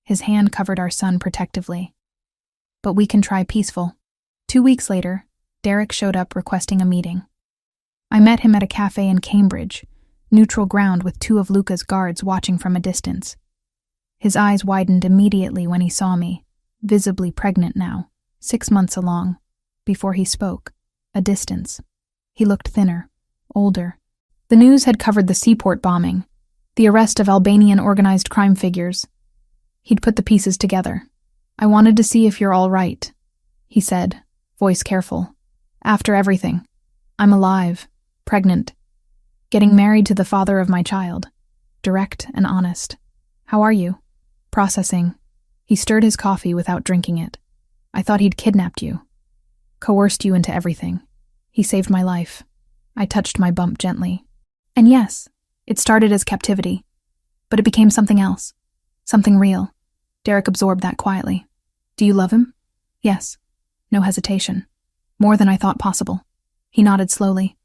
His hand covered our son protectively. But we can try peaceful. 2 weeks later, Derek showed up requesting a meeting. I met him at a cafe in Cambridge, neutral ground with 2 of Luca's guards watching from a distance. His eyes widened immediately when he saw me, visibly pregnant now, 6 months along. Before he spoke, a distance. He looked thinner, older. The news had covered the seaport bombing, the arrest of Albanian organized crime figures. He'd put the pieces together. I wanted to see if you're all right, he said, voice careful. After everything, I'm alive, pregnant, getting married to the father of my child, direct and honest. How are you? Processing. He stirred his coffee without drinking it. I thought he'd kidnapped you, coerced you into everything. He saved my life. I touched my bump gently. And yes, it started as captivity, but it became something else, something real. Derek absorbed that quietly. Do you love him? Yes. No hesitation. More than I thought possible. He nodded slowly.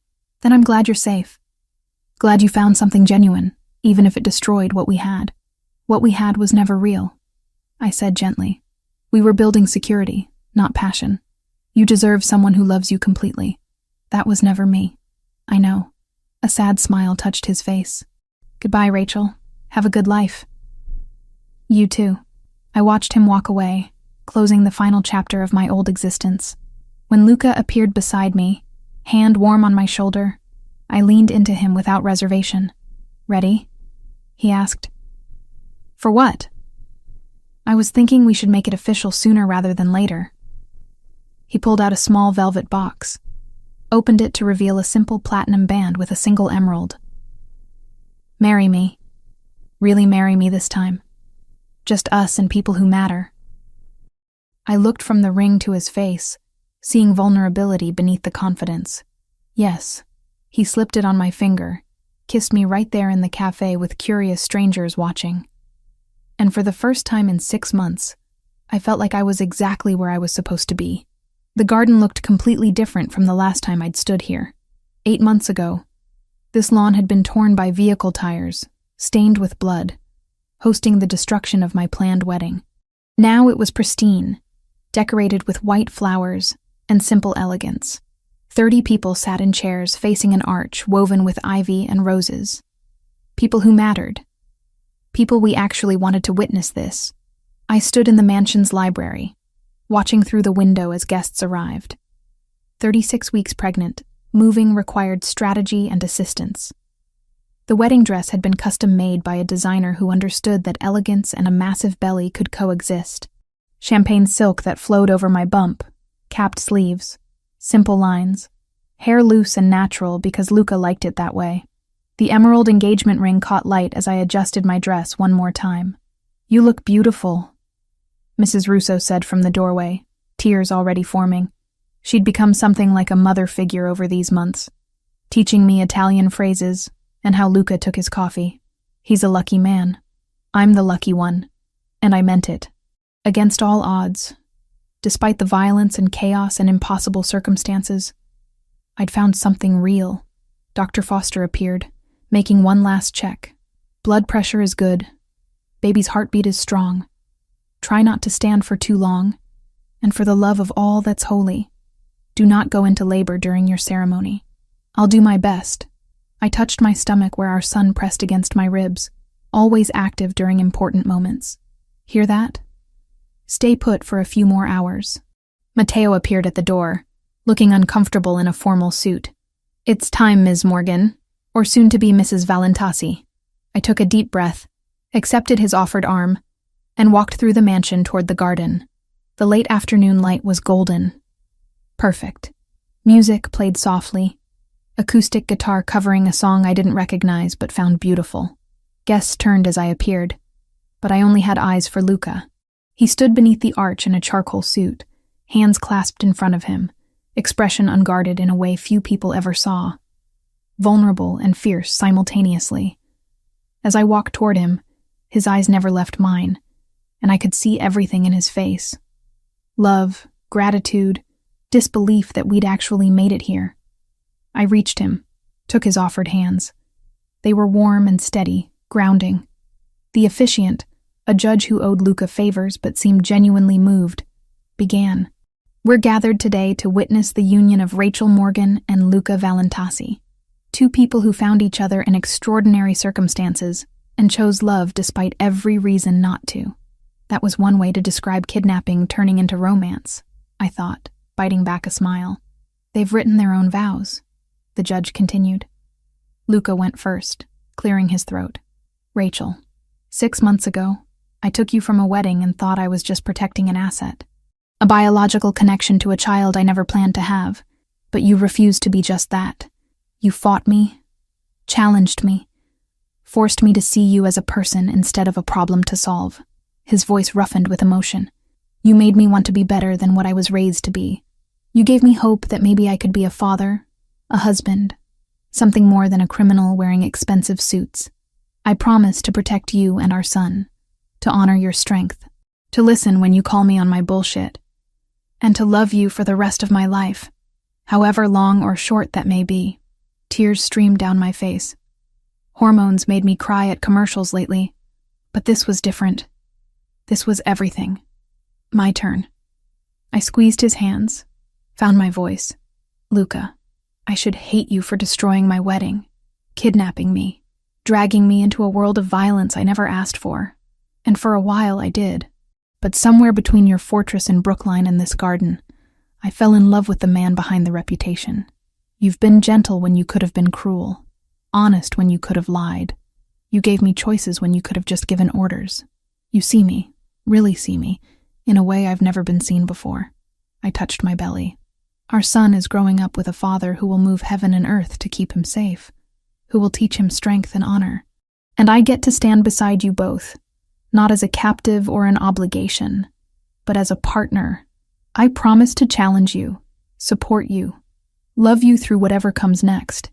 Then I'm glad you're safe. Glad you found something genuine, even if it destroyed what we had. What we had was never real, I said gently. We were building security, not passion. You deserve someone who loves you completely. That was never me. I know. A sad smile touched his face. Goodbye, Rachel. Have a good life. You too. I watched him walk away, closing the final chapter of my old existence. When Luca appeared beside me, hand warm on my shoulder, I leaned into him without reservation. Ready? He asked. For what? I was thinking we should make it official sooner rather than later. He pulled out a small velvet box, opened it to reveal a simple platinum band with a single emerald. Marry me. Really marry me this time. Just us and people who matter. I looked from the ring to his face, seeing vulnerability beneath the confidence. Yes. He slipped it on my finger, kissed me right there in the cafe with curious strangers watching. And for the first time in 6 months, I felt like I was exactly where I was supposed to be. The garden looked completely different from the last time I'd stood here. 8 months ago, this lawn had been torn by vehicle tires, stained with blood, hosting the destruction of my planned wedding. Now it was pristine, decorated with white flowers and simple elegance. 30 people sat in chairs facing an arch woven with ivy and roses. People who mattered. People we actually wanted to witness this. I stood in the mansion's library, watching through the window as guests arrived. 36 weeks pregnant, moving required strategy and assistance. The wedding dress had been custom-made by a designer who understood that elegance and a massive belly could coexist. Champagne silk that flowed over my bump, capped sleeves, simple lines, hair loose and natural because Luca liked it that way. The emerald engagement ring caught light as I adjusted my dress one more time. "You look beautiful," Mrs. Russo said from the doorway, tears already forming. She'd become something like a mother figure over these months, teaching me Italian phrases and how Luca took his coffee. He's a lucky man. I'm the lucky one. And I meant it. Against all odds, despite the violence and chaos and impossible circumstances, I'd found something real. Dr. Foster appeared, making one last check. Blood pressure is good. Baby's heartbeat is strong. Try not to stand for too long. And for the love of all that's holy, do not go into labor during your ceremony. I'll do my best. I touched my stomach where our son pressed against my ribs, always active during important moments. Hear that? Stay put for a few more hours. Matteo appeared at the door, looking uncomfortable in a formal suit. It's time, Ms. Morgan, or soon-to-be Mrs. Valentasi. I took a deep breath, accepted his offered arm, and walked through the mansion toward the garden. The late afternoon light was golden. Perfect. Music played softly, acoustic guitar covering a song I didn't recognize but found beautiful. Guests turned as I appeared, but I only had eyes for Luca. He stood beneath the arch in a charcoal suit, hands clasped in front of him, expression unguarded in a way few people ever saw. Vulnerable and fierce simultaneously. As I walked toward him, his eyes never left mine, and I could see everything in his face. Love, gratitude, disbelief that we'd actually made it here. I reached him, took his offered hands. They were warm and steady, grounding. The officiant, a judge who owed Luca favors but seemed genuinely moved, began. We're gathered today to witness the union of Rachel Morgan and Luca Valentasi, two people who found each other in extraordinary circumstances and chose love despite every reason not to. That was one way to describe kidnapping turning into romance, I thought, biting back a smile. They've written their own vows, the judge continued. Luca went first, clearing his throat. Rachel, 6 months ago, I took you from a wedding and thought I was just protecting an asset. A biological connection to a child I never planned to have, but you refused to be just that. You fought me, challenged me, forced me to see you as a person instead of a problem to solve. His voice roughened with emotion. You made me want to be better than what I was raised to be. You gave me hope that maybe I could be a father, a husband, something more than a criminal wearing expensive suits. I promised to protect you and our son, to honor your strength, to listen when you call me on my bullshit, and to love you for the rest of my life, however long or short that may be. Tears streamed down my face. Hormones made me cry at commercials lately, but this was different. This was everything. My turn. I squeezed his hands, found my voice. Luca, I should hate you for destroying my wedding, kidnapping me, dragging me into a world of violence I never asked for. And for a while I did. But somewhere between your fortress in Brookline and this garden, I fell in love with the man behind the reputation. You've been gentle when you could have been cruel, honest when you could have lied. You gave me choices when you could have just given orders. You see me, really see me, in a way I've never been seen before. I touched my belly. Our son is growing up with a father who will move heaven and earth to keep him safe, who will teach him strength and honor. And I get to stand beside you both, not as a captive or an obligation, but as a partner. I promise to challenge you, support you, love you through whatever comes next.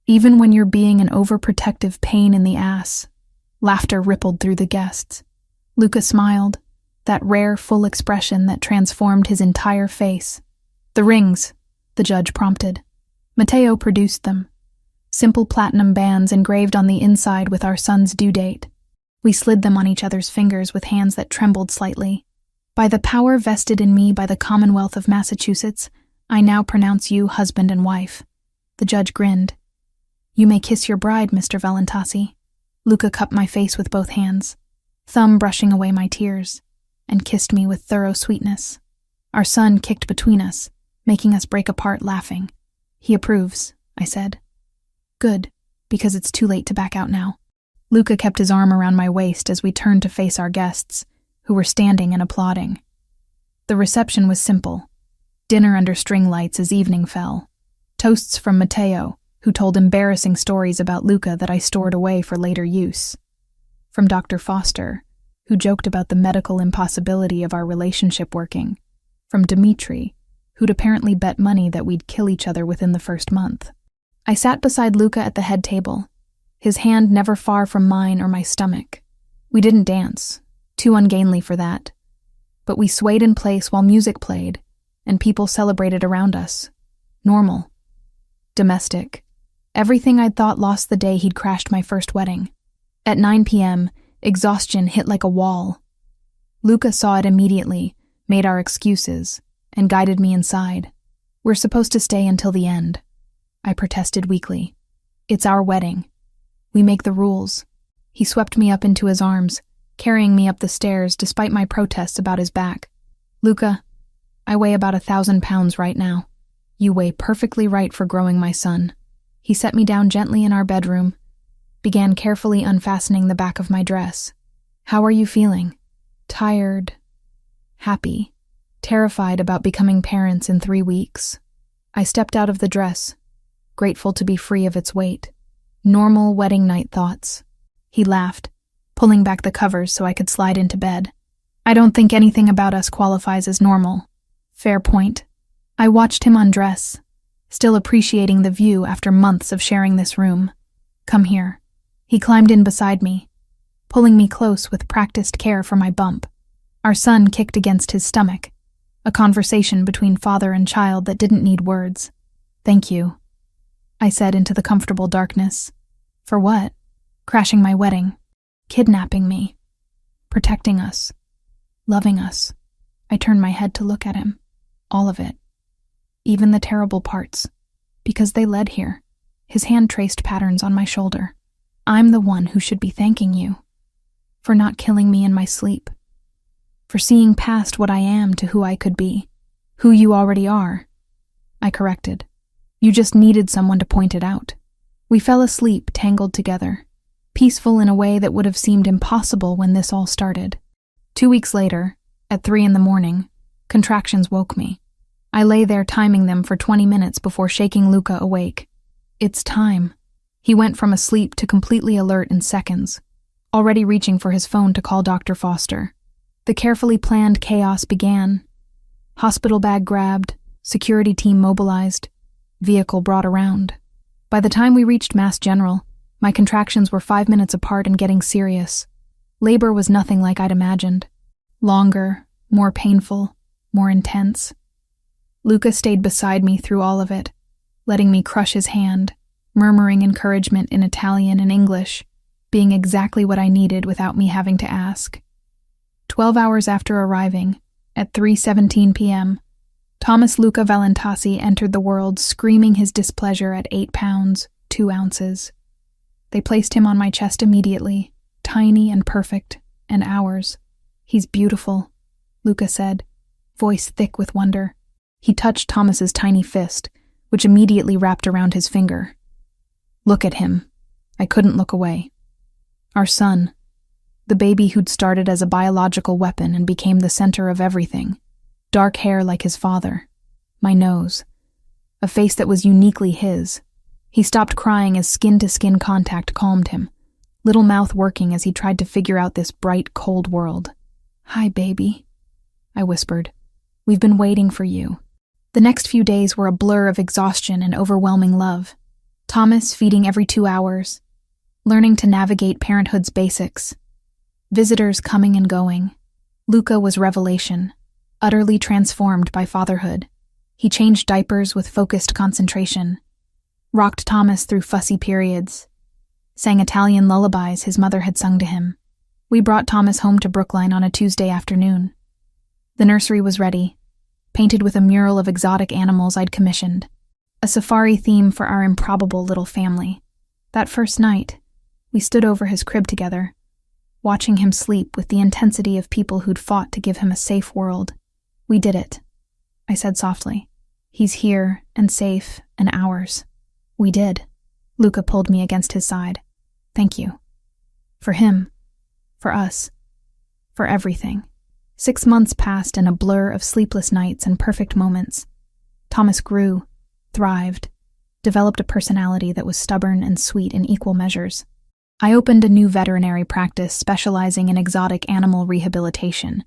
Even when you're being an overprotective pain in the ass. Laughter rippled through the guests. Luca smiled, that rare, full expression that transformed his entire face. "The rings," the judge prompted. Matteo produced them. Simple platinum bands engraved on the inside with our son's due date. We slid them on each other's fingers with hands that trembled slightly. "By the power vested in me by the Commonwealth of Massachusetts, I now pronounce you husband and wife." The judge grinned. "You may kiss your bride, Mr. Valentasi." Luca cupped my face with both hands, thumb brushing away my tears, and kissed me with thorough sweetness. Our son kicked between us, making us break apart laughing. "He approves," I said. "Good, because it's too late to back out now." Luca kept his arm around my waist as we turned to face our guests, who were standing and applauding. The reception was simple. Dinner under string lights as evening fell. Toasts from Matteo, who told embarrassing stories about Luca that I stored away for later use. From Dr. Foster, who joked about the medical impossibility of our relationship working. From Dmitri, who'd apparently bet money that we'd kill each other within the first month. I sat beside Luca at the head table, his hand never far from mine or my stomach. We didn't dance, too ungainly for that, but we swayed in place while music played, and people celebrated around us. Normal. Domestic. Everything I'd thought lost the day he'd crashed my first wedding. At 9 p.m., exhaustion hit like a wall. Luca saw it immediately, made our excuses, and guided me inside. "We're supposed to stay until the end," I protested weakly. "It's our wedding. We make the rules." He swept me up into his arms, carrying me up the stairs despite my protests about his back. "Luca, I weigh about 1,000 pounds right now. You weigh perfectly right for growing my son." He set me down gently in our bedroom, began carefully unfastening the back of my dress. "How are you feeling?" "Tired, happy, terrified about becoming parents in 3 weeks." I stepped out of the dress, grateful to be free of its weight. Normal wedding night thoughts. He laughed, pulling back the covers so I could slide into bed. "I don't think anything about us qualifies as normal." Fair point. I watched him undress, still appreciating the view after months of sharing this room. "Come here." He climbed in beside me, pulling me close with practiced care for my bump. Our son kicked against his stomach, a conversation between father and child that didn't need words. "Thank you," I said into the comfortable darkness. "For what?" "Crashing my wedding, kidnapping me, protecting us, loving us." I turned my head to look at him. All of it. Even the terrible parts, because they led here. His hand traced patterns on my shoulder. "I'm the one who should be thanking you. For not killing me in my sleep. For seeing past what I am to who I could be. Who you already are." I corrected. "You just needed someone to point it out." We fell asleep, tangled together. Peaceful in a way that would have seemed impossible when this all started. 2 weeks later, at 3 a.m, contractions woke me. I lay there timing them for 20 minutes before shaking Luca awake. "It's time." He went from asleep to completely alert in seconds, already reaching for his phone to call Dr. Foster. The carefully planned chaos began. Hospital bag grabbed, security team mobilized, vehicle brought around. By the time we reached Mass General, my contractions were 5 minutes apart and getting serious. Labor was nothing like I'd imagined. Longer, more painful, more intense. Luca stayed beside me through all of it, letting me crush his hand, murmuring encouragement in Italian and English, being exactly what I needed without me having to ask. 12 hours after arriving, at 3:17 p.m., Thomas Luca Valentasi entered the world screaming his displeasure at 8 pounds, 2 ounces. They placed him on my chest immediately, tiny and perfect, and ours. "He's beautiful," Luca said, voice thick with wonder. He touched Thomas's tiny fist, which immediately wrapped around his finger. "Look at him." I couldn't look away. Our son, the baby who'd started as a biological weapon and became the center of everything. Dark hair like his father. My nose. A face that was uniquely his. He stopped crying as skin-to-skin contact calmed him, little mouth working as he tried to figure out this bright, cold world. "Hi, baby," I whispered. "We've been waiting for you." The next few days were a blur of exhaustion and overwhelming love. Thomas feeding every 2 hours, learning to navigate parenthood's basics, visitors coming and going. Luca was revelation, utterly transformed by fatherhood. He changed diapers with focused concentration, rocked Thomas through fussy periods, sang Italian lullabies his mother had sung to him. We brought Thomas home to Brookline on a Tuesday afternoon. The nursery was ready, painted with a mural of exotic animals I'd commissioned, a safari theme for our improbable little family. That first night, we stood over his crib together, watching him sleep with the intensity of people who'd fought to give him a safe world. We did it, I said softly. He's here and safe and ours. We did. Luca pulled me against his side. Thank you. For him. For us. For everything. 6 months passed in a blur of sleepless nights and perfect moments. Thomas grew, thrived, developed a personality that was stubborn and sweet in equal measures. I opened a new veterinary practice specializing in exotic animal rehabilitation,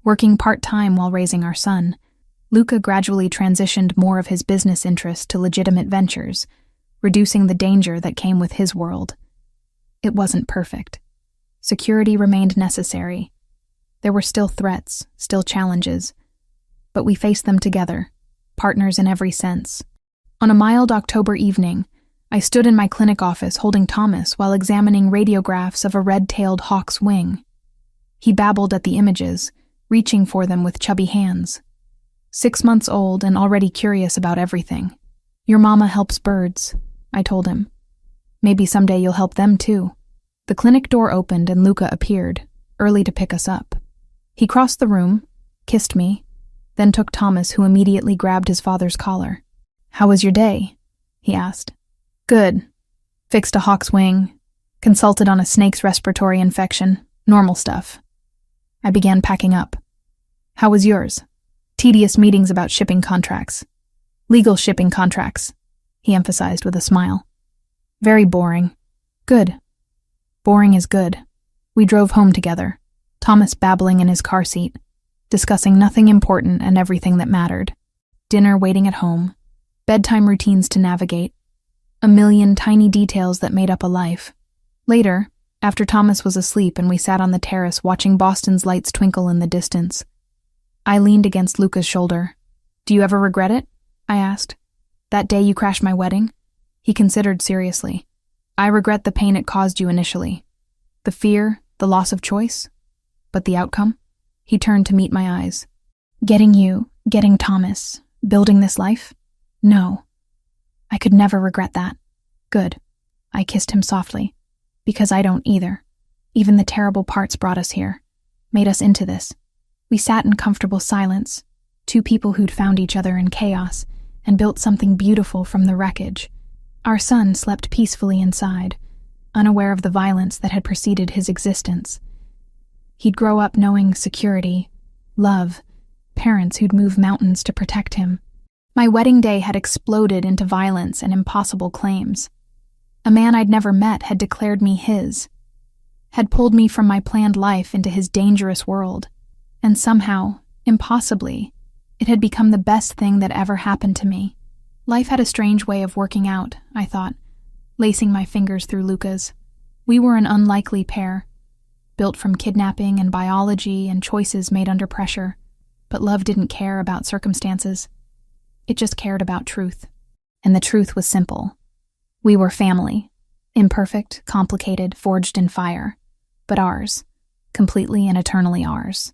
working part-time while raising our son. Luca gradually transitioned more of his business interests to legitimate ventures, reducing the danger that came with his world. It wasn't perfect. Security remained necessary. There were still threats, still challenges, but we faced them together, partners in every sense. On a mild October evening, I stood in my clinic office holding Thomas while examining radiographs of a red-tailed hawk's wing. He babbled at the images, reaching for them with chubby hands. 6 months old and already curious about everything. Your mama helps birds, I told him. Maybe someday you'll help them too. The clinic door opened and Luca appeared, early to pick us up. He crossed the room, kissed me, then took Thomas, who immediately grabbed his father's collar. How was your day? He asked. Good. Fixed a hawk's wing, consulted on a snake's respiratory infection, normal stuff. I began packing up. How was yours? Tedious meetings about shipping contracts. Legal shipping contracts, he emphasized with a smile. Very boring. Good. Boring is good. We drove home together, Thomas babbling in his car seat, discussing nothing important and everything that mattered. Dinner waiting at home, bedtime routines to navigate, a million tiny details that made up a life. Later, after Thomas was asleep and we sat on the terrace watching Boston's lights twinkle in the distance, I leaned against Luca's shoulder. Do you ever regret it? I asked. That day you crashed my wedding? He considered seriously. I regret the pain it caused you initially. The fear, the loss of choice. But the outcome? He turned to meet my eyes. Getting you, getting Thomas, building this life? No. I could never regret that. Good. I kissed him softly. Because I don't either. Even the terrible parts brought us here. Made us into this. We sat in comfortable silence, two people who'd found each other in chaos and built something beautiful from the wreckage. Our son slept peacefully inside, unaware of the violence that had preceded his existence. He'd grow up knowing security, love, parents who'd move mountains to protect him. My wedding day had exploded into violence and impossible claims. A man I'd never met had declared me his, had pulled me from my planned life into his dangerous world, and somehow, impossibly, it had become the best thing that ever happened to me. Life had a strange way of working out, I thought, lacing my fingers through Luca's. We were an unlikely pair, built from kidnapping and biology and choices made under pressure, but love didn't care about circumstances. It just cared about truth. And the truth was simple. We were family, imperfect, complicated, forged in fire, but ours, completely and eternally ours.